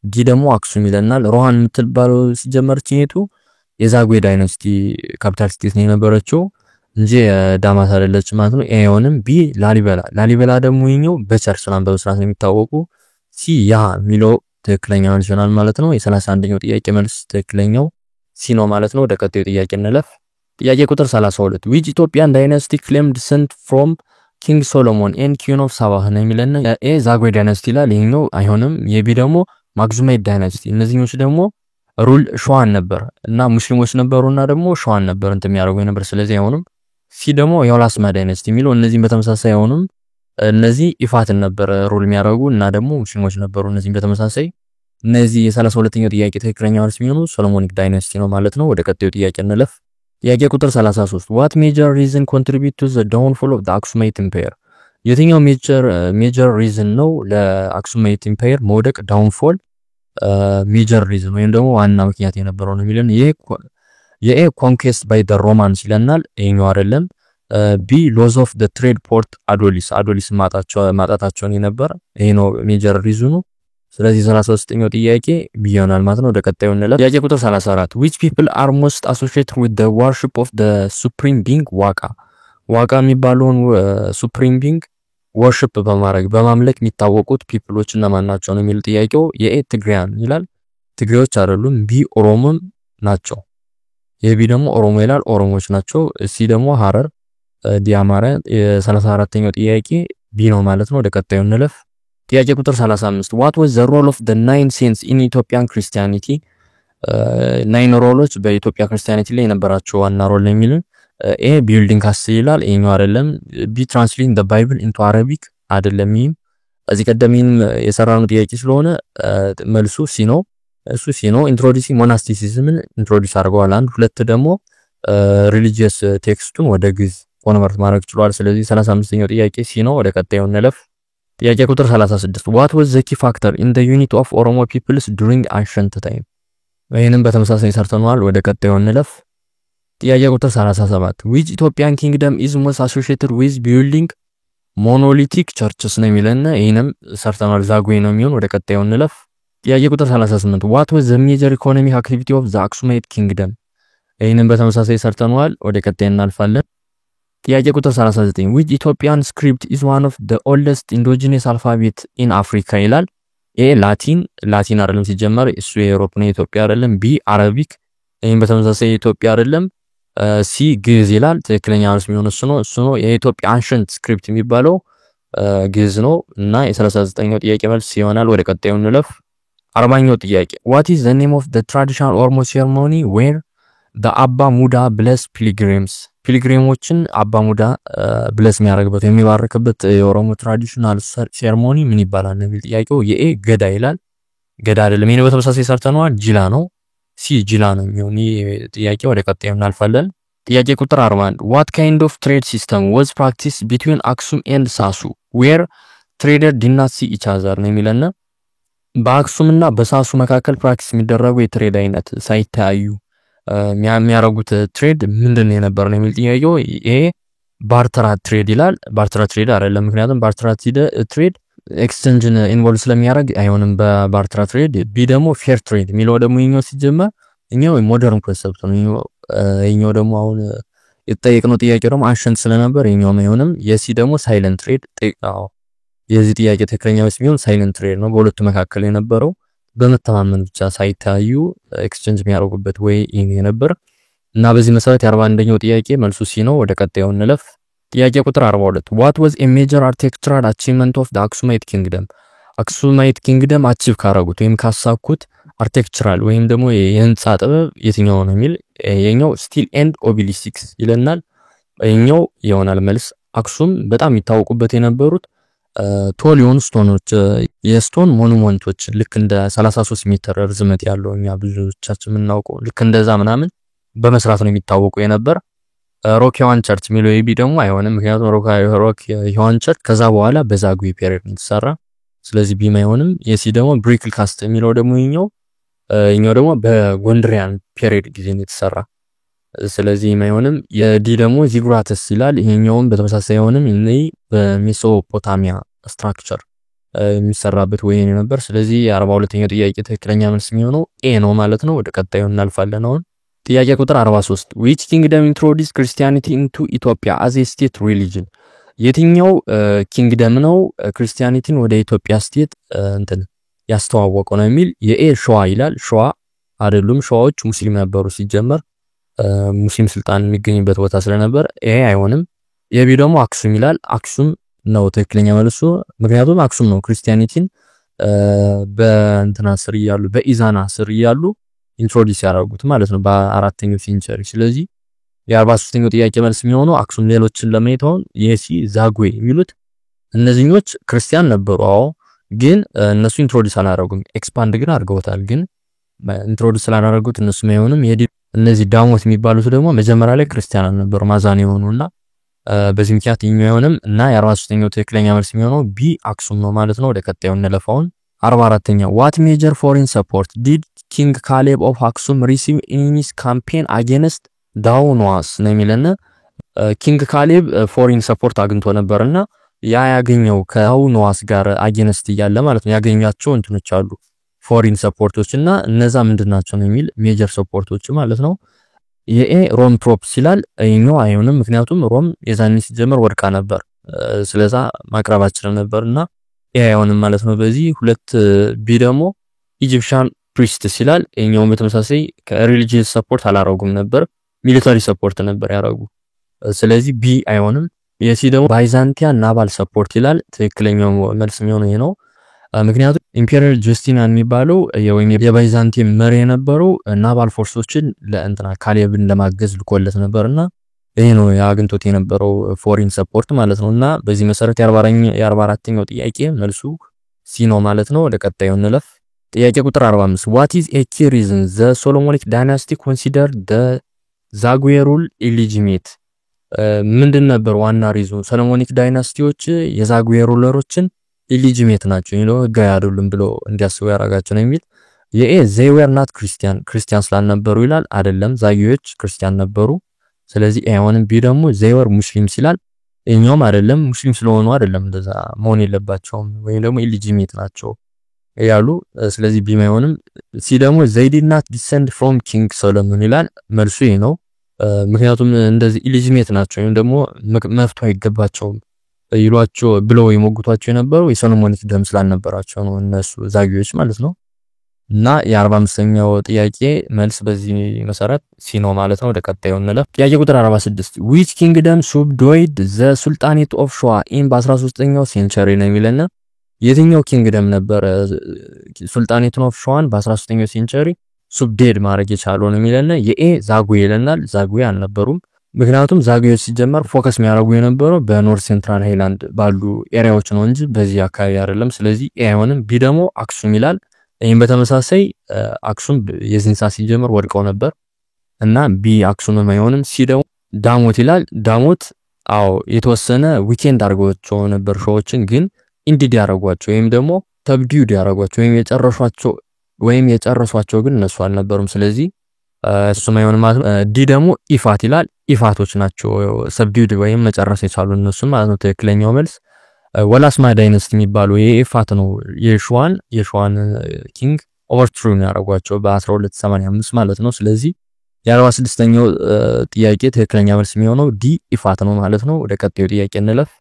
ዲ ደግሞ አክሱም ይለናል። ሮሃን የምትባለው ሲጀመር ቺኔቱ የዛጉዌ ዳይናስቲ ካፒታል ሲቲ ነው የነበረችው እንጂ ዳማት አይደለች ማለት ነው። ኤ አይሆንም። ቢ ላሊበላ ደግሞ ይኛው በቸርች ነው በመስራት ነው የሚታወቁ። ሲ የሃ የሚለው ትክክለኛው መልስ ይሆናል ማለት ነው። የ31ኛው ጥያቄ መልስ ትክክለኛው ሲ ነው ማለት ነው። ወደ ቀጣዩ ጥያቄ እንለፍ። ጥያቄ ቁጥር 32 which Ethiopian dynasty claimed descent from King Solomon and Queen of Saba ነው የሚለና ኤ ዛጉዌ ዳይናስቲ ይላል። ይሄኛው አይሆንም። የቢ ደግሞ ማክዙማይት ዳይናስቲ። እነዚህኞች ደግሞ ሩል ሸዋን ነበር እና ሙስሊሞች ነበሩና ደግሞ ሸዋን ነበር እንት የሚያደርጉ ነበር። ስለዚህ አይሆንም። ሲ ደግሞ የወላስማ ዳይናስቲ የሚለው እነዚህም በተመሳሳይ አይሆንም። እነዚህ ኢፋትን ነበር ሩል የሚያደርጉ እና ደግሞ ሙስሊሞች ነበሩ። እነዚህም በተመሳሳይ እነዚህ የ32ኛው ጥያቄ ትክክለኛ መልስ የሚሆነው ሶሎሞኒክ ዳይናስቲ ነው ማለት ነው። ወደ ቀጣዩ ጥያቄ እንለፍ። ጥያቄ ቁጥር 33 what major reason contribute to the downfall of the Aksumite empire? የትኛው ሜጀር ሪዝን ነው ለአክሱማይት ኢምፓየር መውደቅ ዳውንፎል ሜጀር ሪዝን ወይም ደግሞ ዋና ምክንያት የነበረው ነው የሚለን። የኤ ኮንኩዌስት ባይ ዘ ሮማንስ ይለናል። ይሄኛው አይደለም። ቢ ሎዝ ኦፍ ዘ ትሬድ ፖርት አዶሊስ ማጣታቸውን የነበር ይሄ ነው ሜጀር ሪዝኑ። ስለዚህ 33ኛው ጥያቄ ቢሆናል ማለት ነው። ወደ ቀጣዩ እንለፍ። ጥያቄ ቁጥር 34 which people are most associated with the worship of the supreme being ዋቃ የሚባለውን supreme being worship በማምለክ የሚታወቁት ፒፕሎች እነማን ናቸው ነው የሚል ጥያቄው። የኤ ትግሪያን ይላል። ትግሬዎች አይደሉም። ቢ ኦሮሞም ናቸው። የቢ ደግሞ ኦሮሞ ይላል። ኦሮሞዎች ናቸው። ሲ ደግሞ ሐረር፣ ዲ አማራ። የ34ኛው ጥያቄ ቢ ነው ማለት ነው። ወደ ቀጣዩ እንለፍ። ጥያቄ ቁጥር 35 what was the role of the 9 saints in Ethiopian Christianity? 9 ሮሎች በኢትዮጵያ ክርስቲያኒቲ ላይ የነበራቸው ዋና ሮል ነው የሚል። ኤ ቢልዲንግ ካስል ይላል። ይሄኛው አይደለም። ቢ ትራንስሌቲንግ the Bible into Arabic አይደለም። እዚህ ቀደም የሰራነው ጥያቄ ስለሆነ መልሱ ሲ ነው። እሱ ሲ ነው። ኢንትሮዲዩሲንግ ሞናስቲሲዝምን ኢንትሮዲዩስ አድርገዋል። አንድ ሁለት ደግሞ ሪሊጂየስ ቴክስቱን ወደ ግዕዝ ኮንቨርት ማድረግ ችሏል። ስለዚህ 35ኛው ጥያቄ ሲ ነው። ወደ ቀጣዩ እንለፍ። ጥያቄ ቁጥር 36 what was the key factor in the unity of Oromo peoples during ancient time? ይሄንን በተመሳሳይ ሰርተናል። ወደ ቀጣዩ እንለፍ። ጥያቄ ቁጥር 37 which Ethiopian kingdom is most associated with building monolithic churches ነው የሚለና ይሄንም ሰርተናል። ዛጉዌ ነው የሚሆን። ወደ ቀጣዩ እንለፍ። ጥያቄ ቁጥር 38 what was the major economic activity of the Aksumite kingdom? ይሄንን በተመሳሳይ ሰርተናል። ወደ ቀጣዩ እናልፋለን። ጥያቄ ቁጥር 39 which Ethiopian script is one of the oldest indigenous alphabet in Africa ይላል። ኤ ላቲን አይደለም ሲጀመር እሱ የዩሮፕ ነው ኢትዮጵያ አይደለም። ቢ አረቢክ ይሄን በተመሳሳይ ኢትዮጵያ አይደለም። ሲ ግዕዝ ይላል። ትክክለኛ መልስ የሚሆነው እሱ ነው። የኢትዮጵያ አንሸንት ስክሪፕት የሚባለው ግዕዝ ነው እና የ39ኛው ጥያቄ መልስ ይሆናል። ወደ ቀጣዩ እንለፍ። 40ኛው ጥያቄ what is the name of the traditional Oromo ceremony where the Abba Muda bless pilgrims? ፒልግሪሞችን አባ ሙዳ ብለስ የሚያደርግበት የሚባርክበት የኦሮሞ ትራዲሽናል ሴርሞኒ ምን ይባላል ነው ጥያቄው። የኤ ገዳ ይላል። ገዳ አይደለም። ይሄን በተመሳሳይ ሰርተናል። ጂላ ነው። ሲ ጂላ ነው የሚሆን ጥያቄ። ወደ ቀጣዩ እናልፋለን። ጥያቄ ቁጥር 41 what kind of trade system was practiced between Aksum and Sasu where traders did not see each other ነው የሚለና በአክሱምና በሳሱ መካከል ፕራክቲስ የሚደረጉ የትሬድ አይነት ሳይታዩ የሚያረጉት ትሬድ ምንድነው የነበረው ነው የሚል ጥያቄው። ኤ ባርተራት ትሬድ ይላል። ባርተራት ትሬድ አይደለም፣ ምክንያቱም ባርተራት ትሬድ ኤክስቼንጅን ኢንቮልቭ ስለሚያደርግ አይሆንም በባርተራት ትሬድ። ቢ ደግሞ ፌር ትሬድ የሚለው ደግሞ ይኛው ሲጀመር እኛው ሞደርን ኮንሰፕት ነው። ይኛው ደግሞ አሁን የተጠየቅነው ጥያቄ ደግሞ አንሸንት ስለነበር ይኛው አይሆንም። የሲ ደግሞ ሳይለንት ትሬድ ጠይቃው። የዚህ ጥያቄ ትክክለኛ መልስ የሚሆን ሳይለንት ትሬድ ነው። በሁለቱ መካከል የነበረው በመተማመን ብቻ ሳይታዩ ኤክስቼንጅ የሚያደርጉበት ወይ ይሄ ነበር እና በዚህ መሰረት የ41ኛው ጥያቄ መልሱ ሲ ነው። ወደ ቀጣዩ እንለፍ። ጥያቄ ቁጥር 42 what was a major architectural achievement of the Aksumite kingdom? አክሱማይት ኪንግደም አቺቭ ካረጉት ወይም ካሳኩት አርኪቴክቸራል ወይም ደግሞ የህንጻ ጥበብ የትኛው ነው የሚል የኛው ስቲል ኤንድ ኦቢሊስክስ ይለናል። የኛው ይሆናል መልስ። አክሱም በጣም የሚታወቁበት የነበሩት ቶል የሆኑ ስቶኖች የስቶን ሞኑመንቶች ልክ እንደ 33 ሜትር ርዝመት ያለው እኛ ብዙዎቻችን የምናውቀው ልክ እንደዛ ምናምን በመስራት ነው የሚታወቁ የነበር። ሮክ ሄዋን ቸርች ሚለው ይቢ ደግሞ አይሆንም፣ ምክንያቱም ሮክ ሄዋን ቸርች ከዛ በኋላ በዛጉዌ ፔሪድ ተሰራ። ስለዚህ ቢም አይሆንም። የሲ ደግሞ ብሪክል ካስት ሚለው ደግሞ ይኛው ደግሞ በጎንድሪያን ፔሪድ ጊዜ ነው የተሰራ። ስለዚህ አይሆንም። የዲ ደግሞ ዚጉራተስ ይላል። ይሄኛውም በተመሳሳይ አይሆንም። እነዚህ በሜሶፖታሚያ ስትራክቸር የሚሰራበት ወይ ነበር። ስለዚህ የ42ኛው ጥያቄ ትክክለኛ መልስ የሚሆነው ኤ ነው ማለት ነው። ወደ ቀጣዩ እናልፋለን። አሁን ጥያቄ ቁጥር 43 which kingdom introduced Christianity into Ethiopia as a state religion? የትኛው ኪንግደም ነው ክርስቲያኒቲን ወደ ኢትዮጵያ ስቴት ያስተዋወቀው ነው የሚል። የኤ ሸዋ ይላል። ሸዋ አይደሉም፣ ሸዋዎች ሙስሊም ነበሩ ሲጀመር ሙስሊም ስልጣን የሚገኝበት ቦታ ስለነበር ኤ አይሆንም። የቢ ደግሞ አክሱም ይላል። አክሱም ነው ትክክለኛ መልሱ፣ ምክንያቱም አክሱም ነው ክርስቲያኒቲን በእንትና ስር ይያሉ በኢዛና ስር ይያሉ ኢንትሮዲዩስ ያደረጉት ማለት ነው በ4ኛው ሴንቸሪ። ስለዚህ የ43ኛው ጥያቄ መልስ የሚሆነው አክሱም። ሌሎችን ለማየት አሁን የሲ ዛጉዌ የሚሉት እነዚህኞች ክርስቲያን ነበሩ። አዎ ግን እነሱ ኢንትሮዲዩስ አላደረጉም። ኤክስፓንድ ግን አድርገውታል። ግን ኢንትሮዲዩስ ስላደረጉት እነሱ አይሆንም። እነዚህ ዳሞት የሚባሉት ደግሞ መጀመሪያ ላይ ክርስቲያን ነበሩ ማዛን የሆኑና በዚህ ምክንያት ይኛው አይሆንም እና የ43ኛው ትክክለኛ መልስ የሚሆነው ቢ አክሱም ነው ማለት ነው። ወደ ቀጣዩ እንለፋውን 44ኛው what major foreign support did King Caleb of Aksum receive in his campaign against ዳውንዋስ ነው የሚለና ኪንግ ካሌብ ፎሪን ሰፖርት አግኝቶ ነበርና ያገኘው ከዳውንዋስ ጋር አጌንስት ይያለ ማለት ነው ያገኛቸው እንትኖች አሉ ፎሪን ሰፖርቶችና እነዛ ምንድናቸው ነው የሚል ሜጀር ሰፖርቶች ማለት ነው። የኤ ሮም ፕሮፕስ ይላል። አይኛው አይሆንም፣ ምክንያቱም ሮም የዛኔ ሲጀመር ወድቃ ነበር። ስለዛ ማቅረባችን ነበርና ኤ አይሆንም ማለት ነው። በዚህ ሁለት ቢ ደግሞ ኢጂፕሽያን ፕሪስትስ ይላል። አይኛው በተመሳሳይ ከሪሊጂየስ ሰፖርት አላረጉም ነበር፣ ሚሊታሪ ሰፖርት ነበር ያረጉ። ስለዚህ ቢ አይሆንም። የሲ ደግሞ ባይዛንቲያን ናቫል ሰፖርት ይላል። ትክክለኛው መልስ የሚሆነው ይሄ ነው። ምክንያቱም ኢምፔሪያል ጀስቲናን የሚባለው ወይም የባይዛንቲን መሪ የነበረው ናቫል ፎርሶችን ለእንትና ካሌብን ለማገዝ ልኮለት ነበርና ይሄ ነው ያግንቶት የነበረው ፎሪን ሰፖርት ማለት ነውና በዚህ መሰረት የ44ኛው ጥያቄ መልሱ ሲ ነው ማለት ነው። ወደ ቀጣዩ እንለፍ። ጥያቄ ቁጥር 45 what is a key reason the Solomonic dynasty considered the Zagwe rule illegitimate? ምንድን ነበር ዋና ሪዝኑ ሰሎሞኒክ ዳይናስቲዎች የዛጉዌ ሩለሮችን ኢሊጂሜት ናቸው ይለው ህጋዊ አይደሉም ብሎ እንዲያስቡ ያረጋቸው ነው የሚል የኤ they were not ክርስቲያን ስላልነበሩ ይላል አይደለም ዛጉዌዎች ክርስቲያን ነበሩ ስለዚህ ኤ1 ቢ ደግሞ they were ሙስሊምስ ይላል እኛም አይደለም ሙስሊም ስለሆኑ አይደለም እንደዛ መሆን የለባቸውም ወይም ደግሞ ኢሊጂሜት ናቸው ያሉ ስለዚህ ቢ ማይሆንም ሲ ደግሞ they did not descend from king Solomon ይላል መልሱ ይሄ ነው ምክንያቱም እንደዚህ ኢሊጂሜት ናቸው ወይም ደግሞ መፍቱ አይገባቸውም ይሏቸው ብለው ይሞግቷቸው የነበረው የሶሎሞኒክ ደም ስላልነበራቸው ነው እነሱ ዛጉዌዎች ማለት ነው እና የ45ኛው ጥያቄ መልስ በዚህ መሰረት ሲ ነው ማለት ነው ወደ ቀጣዩ እንለፍ ጥያቄ ቁጥር 46 which kingdom subdued the sultanate of Shwa in በ13ኛው ሴንቸሪ ነው የሚለና የትኛው ኪንግደም ነበር ሱልጣኔት ኦፍ ሸዋን በ13ኛው ሴንቸሪ ሱብዴድ ማድረግ የቻለው ነው የሚለና የኤ ዛጉዌ ይለናል ዛጉዌ አልነበሩም ምክንያቱም ዛጉዌ ሲጀመር ፎከስ የሚያደርጉ የነበረው በኖርዝ ሴንትራል ሃይላንድ ባሉ ኤሪያዎች ነው እንጂ በዚህ አካባቢ አይደለም ስለዚህ ኤ አይሆንም ቢ ደግሞ አክሱም ይላል ይሄን በተመሳሳይ አክሱም የዚህን ሰዓት ሲጀመር ወድቀው ነበር እና ቢ አክሱም አይሆንም ሲ ደግሞ ዳሞት ይላል ዳሞት አዎ የተወሰነ ዊኬንድ አድርገዋቸው ነበር ሾዎችን ግን ኢንዲድ ያደርጓቸው ወይም ደግሞ ተብዲዩድ ያደርጓቸው ወይም የጨረሷቸው ግን እነሱ አልነበሩም ስለዚህ እሱም አይሆንም ማለት ነው ዲ ደግሞ ኢፋት ይላል ኢፋቶች ናቸው ሰብዲዩድ ወይም መጨረስ የቻሉ እነሱ ማለት ነው ትክክለኛው መልስ ወላስማ ዳይናስቲ የሚባለው የኢፋት ነው የሸዋን ኪንግ ኦቨርትሩን ያደርጓቸው በ1285 ማለት ነው ስለዚህ የ46ኛው ጥያቄ ትክክለኛ መልስ የሚሆነው ዲ ኢፋት ነው ማለት ነው ወደ ቀጣዩ ጥያቄ እንለፍ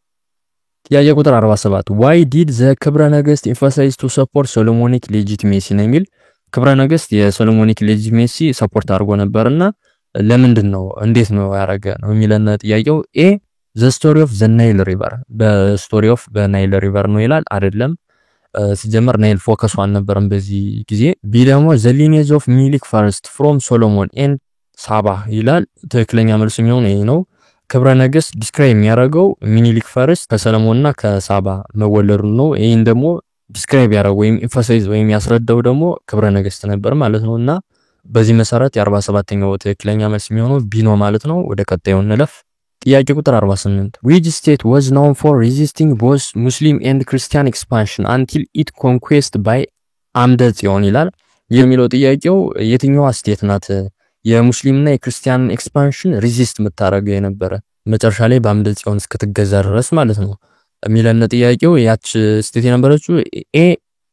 ጥያቄ ቁጥር 47 why did the ክብረ ነገስት emphasize to support Solomonic legitimacy ነው የሚል ክብረ ነገስት የሶሎሞኒክ ሌጂቲሜሲ ሰፖርት አድርጎ ነበርና ለምንድን ነው እንዴት ነው ያረገ ነው የሚለና ጥያቄው ኤ the story of the Nile river በስቶሪ ኦፍ በናይል ሪቨር ነው ይላል አይደለም ሲጀመር ናይል ፎከስ አልነበረም በዚህ ጊዜ ቢ ደግሞ the lineage of Menelik first from Solomon and Saba ይላል ትክክለኛ መልስ የሚሆነው ይሄ ነው ክብረ ነገስት ዲስክራይብ የሚያደርገው ሚኒሊክ ፈርስት ከሰለሞንና ከሳባ መወለዱ ነው ይሄን ደግሞ ዲስክራይብ ያደርገው ወይም ኤምፋሳይዝ ወይም ያስረዳው ደግሞ ክብረ ነገስት ነበር ማለት ነውና በዚህ መሰረት የ47ኛው ትክክለኛ መልስ የሚሆነው ቢ ነው ማለት ነው ወደ ቀጣዩ እንለፍ ጥያቄ ቁጥር 48 which state was known for resisting both Muslim and Christian expansion until it conquest by አምደ ጽዮን ይላል የሚለው ጥያቄው የትኛው ስቴት ናት የሙስሊምና የክርስቲያን ኤክስፓንሽን ሪዚስት መታረገው የነበረ መጨረሻ ላይ በአምደ ጽዮን እስከተገዛ ድረስ ማለት ነው የሚለነ ጥያቄው ያች ስቴት የነበረችው ኤ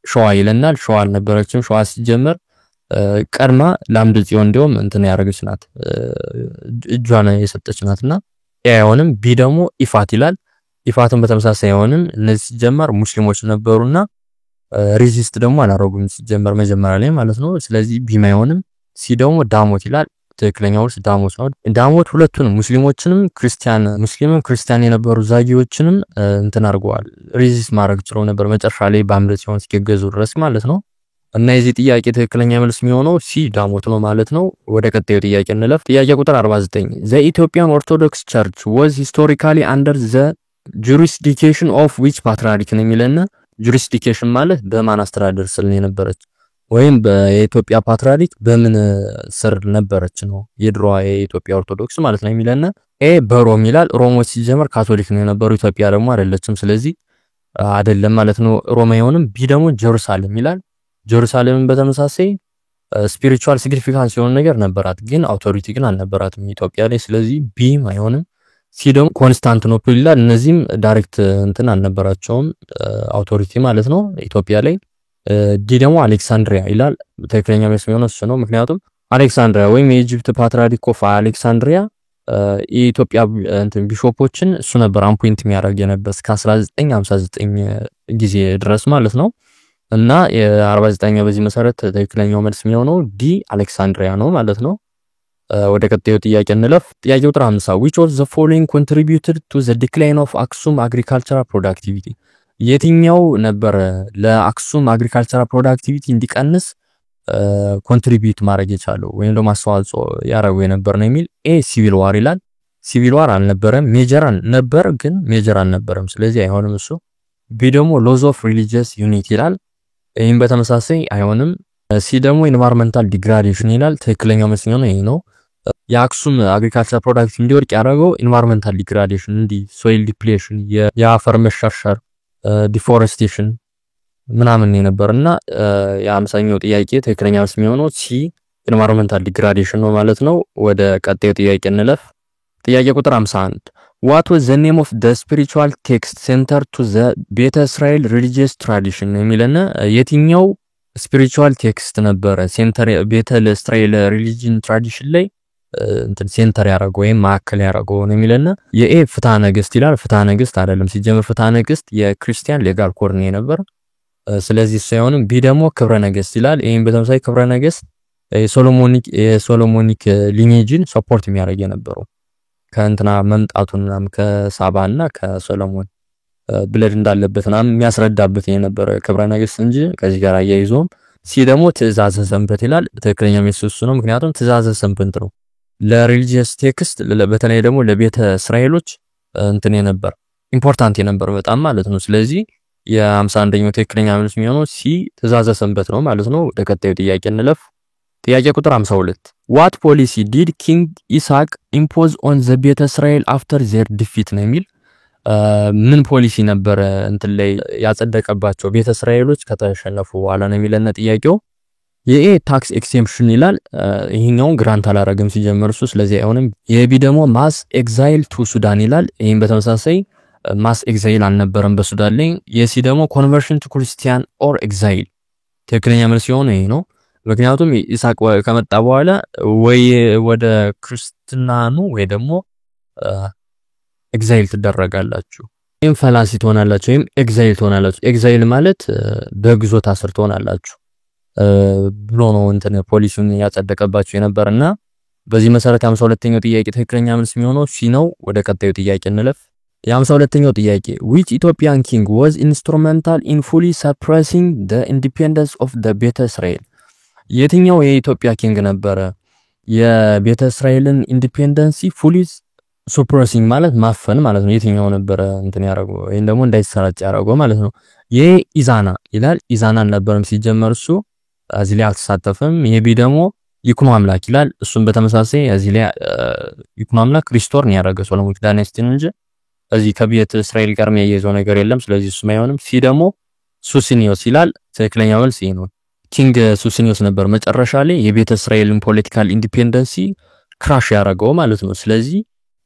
ሸዋ ይለናል ሸዋ አልነበረችም ሸዋ ሲጀመር ቀድማ ለአምደ ጽዮን እንደውም እንትን ያረጋች ናት እጇን የሰጠች ናትና ኤ አይሆንም ቢ ደግሞ ኢፋት ይላል ኢፋትን በተመሳሳይ አይሆንም እነዚህ ሲጀመር ሙስሊሞች ነበሩና ሪዚስት ደግሞ አላረጉም ሲጀመር መጀመሪያ ላይ ማለት ነው ስለዚህ ቢ አይሆንም ሲ ደግሞ ዳሞት ይላል ትክክለኛው ዳሞት ነው ዳሞት ሁለቱንም ሙስሊሞችንም ክርስቲያን የነበሩ ዛጊዎችንም እንትን አርገዋል ሪዚስት ማድረግ ችለው ነበር መጨረሻ ላይ በአምደ ጽዮን እስከገዙ ድረስ ማለት ነው እና የዚህ ጥያቄ ትክክለኛ መልስ የሚሆነው ሲ ዳሞት ነው ማለት ነው ወደ ቀጣዩ ጥያቄ እንለፍ ጥያቄ ቁጥር 49 the Ethiopian Orthodox Church was historically under the jurisdiction of which patriarch ነው የሚለና jurisdiction ማለት በማን አስተዳደር ስር የነበረች ወይም በኢትዮጵያ ፓትርያርክ በምን ስር ነበረች ነው የድሮዋ የኢትዮጵያ ኦርቶዶክስ ማለት ነው የሚለና ኤ በሮም ይላል ሮሞች ሲጀመር ካቶሊክ ነው የነበሩ ኢትዮጵያ ደግሞ አይደለችም ስለዚህ አይደለም ማለት ነው ሮማውያንም ቢ ደግሞ ጀሩሳሌም ይላል ጀሩሳሌምን በተመሳሳይ ስፒሪቹዋል ሲግኒፊካንስ የሆነ ነገር ነበራት ግን አውቶሪቲ ግን አልነበራትም ኢትዮጵያ ላይ ስለዚህ ቢ አይሆንም ሲ ደግሞ ኮንስታንቲኖፕል ይላል እነዚህም ዳይሬክት እንትን አልነበራቸውም አውቶሪቲ ማለት ነው ኢትዮጵያ ላይ ዲ ደግሞ አሌክሳንድሪያ ይላል ትክክለኛ መልስ የሚሆነው እሱ ነው ምክንያቱም አሌክሳንድሪያ ወይም የኢጂፕት ፓትርያርክ ኦፍ አሌክሳንድሪያ የኢትዮጵያ እንትን ቢሾፖችን እሱ ነበር አምፖይንት የሚያደርግ የነበር እስከ 1959 ጊዜ ድረስ ማለት ነው እና የ49 በዚህ መሰረት ትክክለኛው መልስ የሚሆነው ዲ አሌክሳንድሪያ ነው ማለት ነው ወደ ቀጣዩ ጥያቄ እንለፍ ጥያቄ ቁጥር 50 which of the following contributed to the decline of Aksum agricultural productivity የትኛው ነበር ለአክሱም አግሪካልቸራል ፕሮዳክቲቪቲ እንዲቀንስ ኮንትሪቢዩት ማድረግ የቻለው ወይም ደግሞ አስተዋጽኦ ያደረገው የነበር ነው የሚል ኤ ሲቪል ዋር ይላል ሲቪል ዋር አልነበረም ሜጀር ነበር ግን ሜጀር አልነበረም ስለዚህ አይሆንም እሱ ቢ ደግሞ ሎዝ ኦፍ ሪሊጂየስ ዩኒቲ ይላል ይሄን በተመሳሳይ አይሆንም። ሲ ደግሞ ኢንቫይሮንመንታል ዲግራዴሽን ይላል። ትክክለኛው መልስ ነው ይሄ ነው። የአክሱም አግሪካልቸር ፕሮዳክት እንዲወድቅ ያደረገው ኢንቫይሮንመንታል ዲግራዴሽን እንዲ ሶይል ዲፕሌሽን የአፈር መሸርሸር ዲፎሬስቴሽን ምናምን የነበርና የ50ኛው ጥያቄ ትክክለኛ መልስ የሚሆነው ሲ ኢንቫይሮንመንታል ዲግራዴሽን ነው ማለት ነው። ወደ ቀጣዩ ጥያቄ እንለፍ። ጥያቄ ቁጥር 51 What was the name of the spiritual text centered to the ቤተ እስራኤል religious tradition የሚለና የትኛው spiritual text ነበረ ሴንተር ቤተ እስራኤል religion tradition ላይ እንትን ሴንተር ያደረገው ወይም ማዕከል ያደረገው ነው የሚለና የኤ ፍትሐ ነገሥት ይላል። ፍትሐ ነገሥት አይደለም ሲጀምር ፍትሐ ነገሥት የክርስቲያን ሌጋል ኮድ ነው ነበር። ስለዚህ ሳይሆንም ቢ ደግሞ ክብረ ነገሥት ይላል። ይሄን በተመሳሳይ ክብረ ነገሥት የሶሎሞኒክ ሊኔጅን ሰፖርት የሚያደርግ የነበረው ከእንትና መምጣቱና ከሳባና ከሶሎሞን ብለድ እንዳለበትና የሚያስረዳበት የነበረ ክብረ ነገሥት እንጂ ከዚህ ጋር አያይዞም ሲ ደግሞ ትእዛዘ ሰንበት ይላል። ትክክለኛ መልስ እሱ ነው። ምክንያቱም ትእዛዘ ሰንበት ነው ለሪሊጂየስ ቴክስት በተለይ ደግሞ ለቤተ እስራኤሎች እንትን የነበር ኢምፖርታንት የነበር በጣም ማለት ነው። ስለዚህ የ51ኛው ትክክለኛ መልስ የሚሆነው ሲ ትእዛዘ ሰንበት ነው ማለት ነው። ወደ ቀጣዩ ጥያቄ እንለፍ። ጥያቄ ቁጥር 52 What policy did King Isaac impose on the ቤተ እስራኤል after their defeat ነው የሚል ምን ፖሊሲ ነበረ እንትን ላይ ያጸደቀባቸው ቤተ እስራኤሎች ከተሸነፉ በኋላ ነው የሚለና ጥያቄው የኤ ታክስ ኤክሴምፕሽን ይላል። ይሄኛው ግራንት አላረገም ሲጀምር እሱ ስለዚህ አይሆንም። የቢ ደግሞ ማስ ኤግዛይል ቱ ሱዳን ይላል። ይሄን በተመሳሳይ ማስ ኤግዛይል አልነበረም በሱዳን ላይ። የሲ ደግሞ ኮንቨርሽን ቱ ክርስቲያን ኦር ኤግዛይል ትክክለኛ መልስ ሲሆን ይሄ ነው። ምክንያቱም ኢሳቅ ከመጣ በኋላ ወይ ወደ ክርስትና ነው ወይ ደግሞ ኤግዛይል ትደረጋላችሁ ወይም ፈላሲ ትሆናላችሁ ወይም ኤግዛይል ትሆናላችሁ። ኤግዛይል ማለት በግዞት አስር ትሆናላችሁ ብሎ ነው እንትን ፖሊሱን ያጸደቀባችሁ የነበርና በዚህ መሰረት 52ኛው ጥያቄ ትክክለኛ መልስ የሚሆነው ሲ ነው። ወደ ቀጣዩ ጥያቄ እንለፍ። የ52ኛው ጥያቄ which Ethiopian king was instrumental in fully suppressing the independence of the ቤተ እስራኤል የትኛው የኢትዮጵያ ኪንግ ነበረ የቤተ እስራኤልን ኢንዲፔንደንሲ ፉሊ ሱፕሬሲንግ ማለት ማፈን ማለት ነው። የትኛው ነበረ እንትን ያረጋው ወይም ደግሞ እንዳይሰራጭ ያረጋው ማለት ነው። ኢዛና ይላል። ኢዛና አልነበረም ሲጀመር እሱ እዚህ ላይ አልተሳተፈም። የቢ ደግሞ ይኩኖ አምላክ ይላል። እሱም በተመሳሳይ እዚህ ላይ ይኩኖ አምላክ ሪስቶር ነው ያደረገው ሶሎሞን ዳይናስቲን እንጂ እዚህ ከቤተ እስራኤል ጋር የሚያያይዘው ነገር የለም። ስለዚህ እሱ ማይሆንም። ሲ ደግሞ ሱሲኒዮስ ይላል። ትክክለኛ መልስ ይሄ ነው። ኪንግ ሱሲኒዮስ ነበር መጨረሻ ላይ የቤተ እስራኤልን ፖለቲካል ኢንዲፔንደንሲ ክራሽ ያደረገው ማለት ነው። ስለዚህ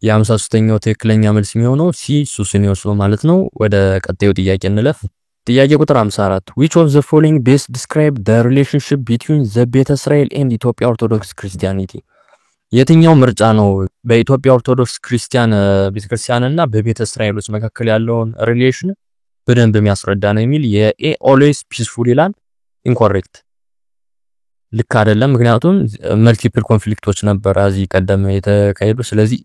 የ53ኛው ትክክለኛ መልስ የሚሆነው ሲ ሱሲኒዮስ ነው ማለት ነው። ወደ ቀጣዩ ጥያቄ እንለፍ። ጥያቄ ቁጥር 54 which of the following best describe the relationship between the ቤተ እስራኤል and ኢትዮጵያ ኦርቶዶክስ ክርስቲያኒቲ የትኛው ምርጫ ነው በኢትዮጵያ ኦርቶዶክስ ክርስቲያን ቤተክርስቲያንና በቤተ እስራኤሎች መካከል ያለውን ሪሌሽን በደንብ የሚያስረዳ ነው የሚል የኤ always peaceful ይላል። ኢንኮሬክት ልክ አይደለም። ምክንያቱም መልቲፕል ኮንፍሊክቶች ነበር እዚህ ቀደም የተካሄዱ። ስለዚህ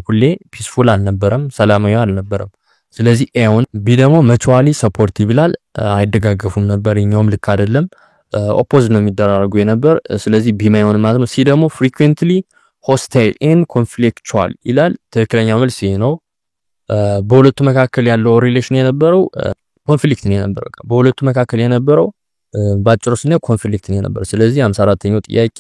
ሁሌ ፒስፉል አልነበረም፣ ሰላማዊ አልነበረም። ስለዚህ ኤውን ቢ ደግሞ መቹዋሊ ሰፖርቲቭ ይላል። አይደጋገፉም ነበር። ይኛውም ልክ አይደለም፣ ኦፖዝ ነው የሚደራረጉ የነበር። ስለዚህ ቢ ማይሆን ማለት ነው። ሲ ደግሞ ፍሪኩዌንትሊ ሆስታይል ኤንድ ኮንፍሊክቹዋል ይላል። ትክክለኛ መልስ ይሄ ነው። በሁለቱ መካከል ያለው ሪሌሽን የነበረው ኮንፍሊክት ነው የነበረው። በሁለቱ መካከል የነበረው ባጭሩ ስናየው ኮንፍሊክት ነው የነበረው። ስለዚህ 54ኛው ጥያቄ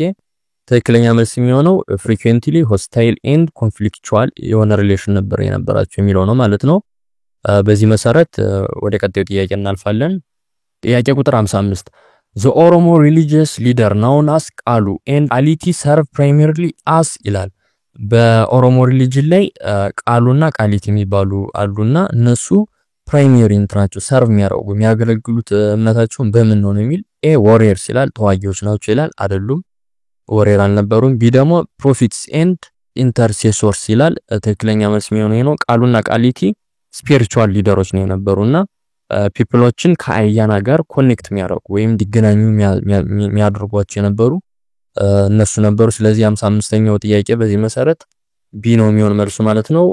ትክክለኛ መልስ የሚሆነው ፍሪኩዌንትሊ ሆስታይል ኤንድ ኮንፍሊክቹዋል የሆነ ሪሌሽን ነበር የነበራቸው የሚለው ነው ማለት ነው። በዚህ መሰረት ወደ ቀጣዩ ጥያቄ እናልፋለን። ጥያቄ ቁጥር 55 The Oromo religious leader known as ቃሉ and ቃሊቲ serve primarily as ይላል። በኦሮሞ ሪሊጅን ላይ ቃሉና ቃሊቲ የሚባሉ አሉና እነሱ ፕራይመሪ እንትናቸው ሰርቭ የሚያገለግሉት እምነታቸውን በምን ነው የሚል ኤ ዋሪየርስ ይላል። ተዋጊዎች ናቸው ይላል። አይደሉም፣ ዋሪየር አልነበሩም። ቢ ደግሞ ፕሮፊትስ ኤንድ ኢንተርሴሶርስ ይላል። ትክክለኛ መልስ የሚሆነው ነው። ቃሉና ቃሊቲ ስፒሪቹዋል ሊደሮች ነው የነበሩና ፒፕሎችን ከአያና ጋር ኮኔክት የሚያደርጉ ወይም እንዲገናኙ የሚያደርጓቸው የነበሩ እነሱ ነበሩ። ስለዚህ 55ኛው ጥያቄ በዚህ መሰረት ቢ ነው የሚሆን መልሱ ማለት ነው።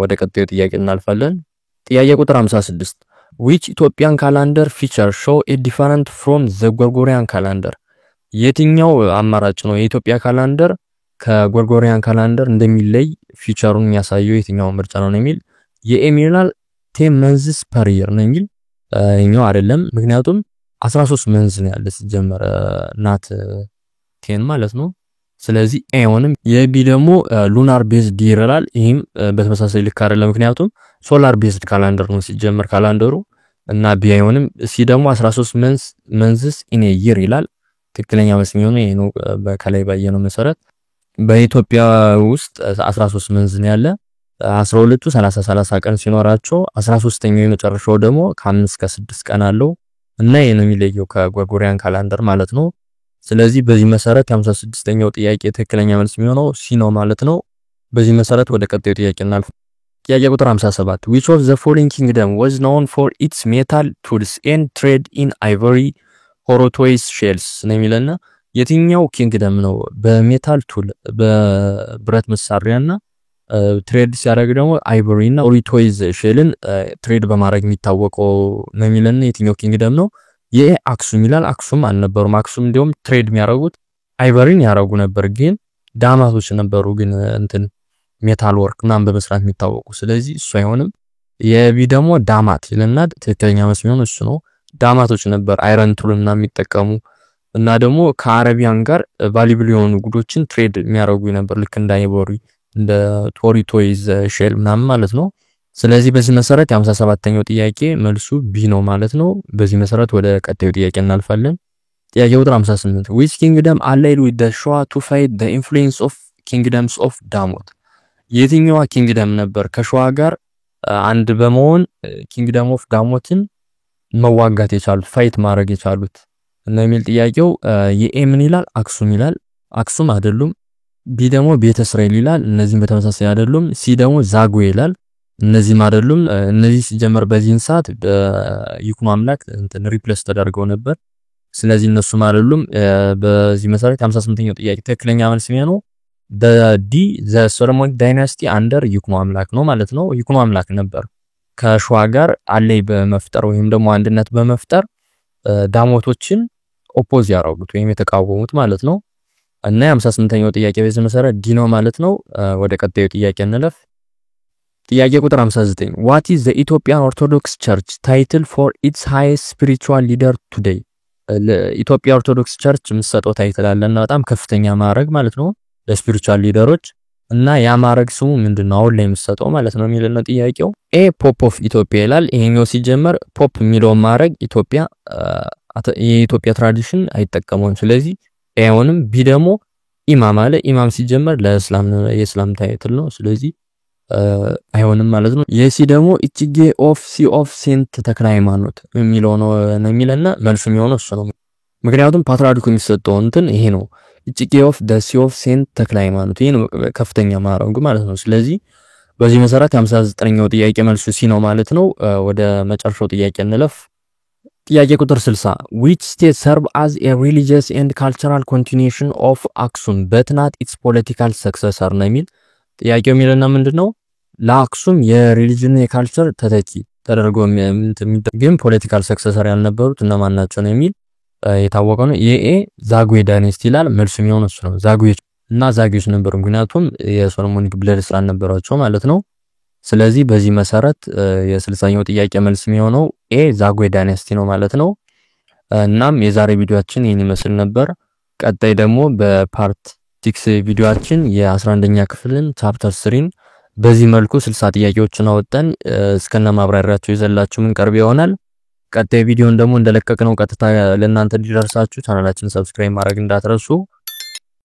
ወደ ቀጣዩ ጥያቄ እናልፋለን። ጥያቄ ቁጥር 56 which Ethiopian calendar feature show a different from the Gregorian calendar የትኛው አማራጭ ነው የኢትዮጵያ ካላንደር ከጎርጎሪያን ካላንደር እንደሚለይ ፊቸሩን የሚያሳየው የትኛው ምርጫ ነው የሚል የኤሚናል 10 months per year ነው የሚል ይሄኛው አይደለም። ምክንያቱም 13 መንዝ ነው ያለ ሲጀመር ናት 10 ማለት ነው። ስለዚህ ኤዮንም የቢ ደግሞ ሉናር ቤዝድ ይላል። ይሄም በተመሳሳይ ልክ አይደለም ምክንያቱም ሶላር ቤዝድ ካላንደር ነው ሲጀመር ካላንደሩ እና ቢ አይሆንም። ሲ ደግሞ 13 መንዝስ ኢን ኤ ይር ይላል። ትክክለኛ መልስ የሚሆነው ይሄ ነው በከላይ ባየነው መሰረት። በኢትዮጵያ ውስጥ 13 መንዝ ነው ያለ 12ቱ 30 ቀን ሲኖራቸው 13ኛው የመጨረሻው ደግሞ ከ5 እስከ 6 ቀን አለው እና ይሄ ነው የሚለየው ከጎርጎሪያን ካላንደር ማለት ነው። ስለዚህ በዚህ መሰረት 56ኛው ጥያቄ ትክክለኛ መልስ የሚሆነው ሲ ነው ማለት ነው። በዚህ መሰረት ወደ ቀጣዩ ጥያቄ እናልፍ። ጥያቄ ቁጥር 57 which of the following kingdom was known for its metal tools and trade in ivory or tortoise shells ነው የሚለና የትኛው ኪንግደም ነው በሜታል ቱል በብረት መሳሪያና ትሬድ ሲያደርግ ደግሞ አይቮሪ እና ቶርቶይዝ ሼልን ትሬድ በማድረግ የሚታወቀው ነው የሚለና የትኛው ኪንግደም ነው? የአክሱም ይላል። አክሱም አልነበሩም። አክሱም እንዲያውም ትሬድ የሚያደርጉት አይቨሪን ያደርጉ ነበር፣ ግን ዳማቶች ነበሩ ግን እንትን ሜታል ወርክ ምናምን በመስራት የሚታወቁ። ስለዚህ እሱ አይሆንም። የቢ ደግሞ ዳማት ይለና ትክክለኛ መልስ የሚሆነው እሱ ነው። ዳማቶች ነበር አይረን ቱልና የሚጠቀሙ እና ደግሞ ከአረቢያን ጋር ቫልዩብል የሆኑ ጉዶችን ትሬድ የሚያደርጉ ነበር ልክ እንደ አይቮሪ እንደ ቶርቶይዝ ሼል ምናምን ማለት ነው። ስለዚህ በዚህ መሰረት የ57ኛው ጥያቄ መልሱ ቢ ነው ማለት ነው። በዚህ መሰረት ወደ ቀጣዩ ጥያቄ እናልፋለን። ጥያቄ ቁጥር 58 which kingdom allied with the Shwa to fight the influence of kingdoms of Damot? የትኛው ኪንግደም ነበር ከሸዋ ጋር አንድ በመሆን ኪንግደም ኦፍ ዳሞትን መዋጋት የቻሉት ፋይት ማድረግ የቻሉት እና የሚል ጥያቄው የኤ ምን ይላል? አክሱም ይላል። አክሱም አይደሉም። ቢ ደግሞ ቤተ እስራኤል ይላል። እነዚህም በተመሳሳይ አይደሉም። ሲ ደግሞ ዛጉዌ ይላል። እነዚህም አይደሉም። እነዚህ ሲጀመር በዚህን ሰዓት በይኩኖ አምላክ እንትን ሪፕሌስ ተደርገው ነበር። ስለዚህ እነሱም አይደሉም። በዚህ መሰረት 58ኛው ጥያቄ ትክክለኛ መልስ ነው ዲ ዘ ሶሎሞን ዳይናስቲ አንደር ይኩኖ አምላክ ነው ማለት ነው። ይኩኖ አምላክ ነበር ከሸዋ ጋር አለይ በመፍጠር ወይም ደግሞ አንድነት በመፍጠር ዳሞቶችን ኦፖዝ ያደረጉት ወይም የተቃወሙት ማለት ነው። እና 58ኛው ጥያቄ በዚህ መሰረት ዲ ነው ማለት ነው። ወደ ቀጣዩ ጥያቄ እንለፍ። ጥያቄ ቁጥር 59 what is the Ethiopian Orthodox Church title for its highest spiritual leader today? ለኢትዮጵያ ኦርቶዶክስ ቸርች የምትሰጠው ታይትል አለና በጣም ከፍተኛ ማዕረግ ማለት ነው ለስፒሪቹዋል ሊደሮች እና ያ ማዕረግ ስሙ ምንድነው አሁን ላይ የምትሰጠው ማለት ነው የሚለው ጥያቄው። ኤ ፖፕ ኦፍ ኢትዮጵያ ይላል። ይሄኛው ሲጀመር ፖፕ የሚለው ማዕረግ ኢትዮጵያ የኢትዮጵያ ትራዲሽን አይጠቀመውም። ስለዚህ ኤውንም ቢ ደግሞ ኢማም አለ። ኢማም ሲጀመር ለእስላም የእስላም ታይትል ነው። ስለዚህ አይሆንም ማለት ነው። የሲ ደግሞ ኢችጌ ኦፍ ሲ ኦፍ ሴንት ተክለ ሃይማኖት የሚለው ነው የሚለና መልሱ የሚሆነው እሱ ነው። ምክንያቱም ፓትርያርኩ የሚሰጠው እንትን ይሄ ነው ኢችጌ ኦፍ ደ ሲ ኦፍ ሴንት ተክለ ሃይማኖት ይሄ ነው ከፍተኛ ማዕረጉ ማለት ነው። ስለዚህ በዚህ መሰረት 59ኛው ጥያቄ መልሱ ሲ ነው ማለት ነው። ወደ መጨረሻው ጥያቄ እንለፍ። ጥያቄ ቁጥር 60 which state serve as a religious and cultural continuation of Aksum but not its political successor ነው የሚል ጥያቄው የሚለና ምንድነው ለአክሱም የሪሊጅን የካልቸር ተተኪ ተደርጎ ግን ፖለቲካል ሰክሰሰር ያልነበሩት እነማን ናቸው ነው የሚል የታወቀ ነው። የኤ ዛጉዌ ዳይናስቲ ይላል። መልሱ የሚሆነው እሱ ነው። ዛጉዌዎች ነበሩ ምክንያቱም የሶሎሞኒክ ብለድ ስላልነበራቸው ማለት ነው። ስለዚህ በዚህ መሰረት የ60ኛው ጥያቄ መልስ የሚሆነው ኤ ዛጉዌ ዳይናስቲ ነው ማለት ነው። እናም የዛሬ ቪዲዮአችን ይሄን ይመስል ነበር። ቀጣይ ደግሞ በፓርት 6 ቪዲዮአችን የ11ኛ ክፍልን ቻፕተር 3ን በዚህ መልኩ 60 ጥያቄዎችን አወጣን እስከነ ማብራሪያቸው ይዘላችሁ ምን ቀርብ ይሆናል። ቀጣይ ቪዲዮን ደግሞ እንደለቀቅነው ቀጥታ ለእናንተ እንዲደርሳችሁ ቻናላችንን ሰብስክራይብ ማድረግ እንዳትረሱ።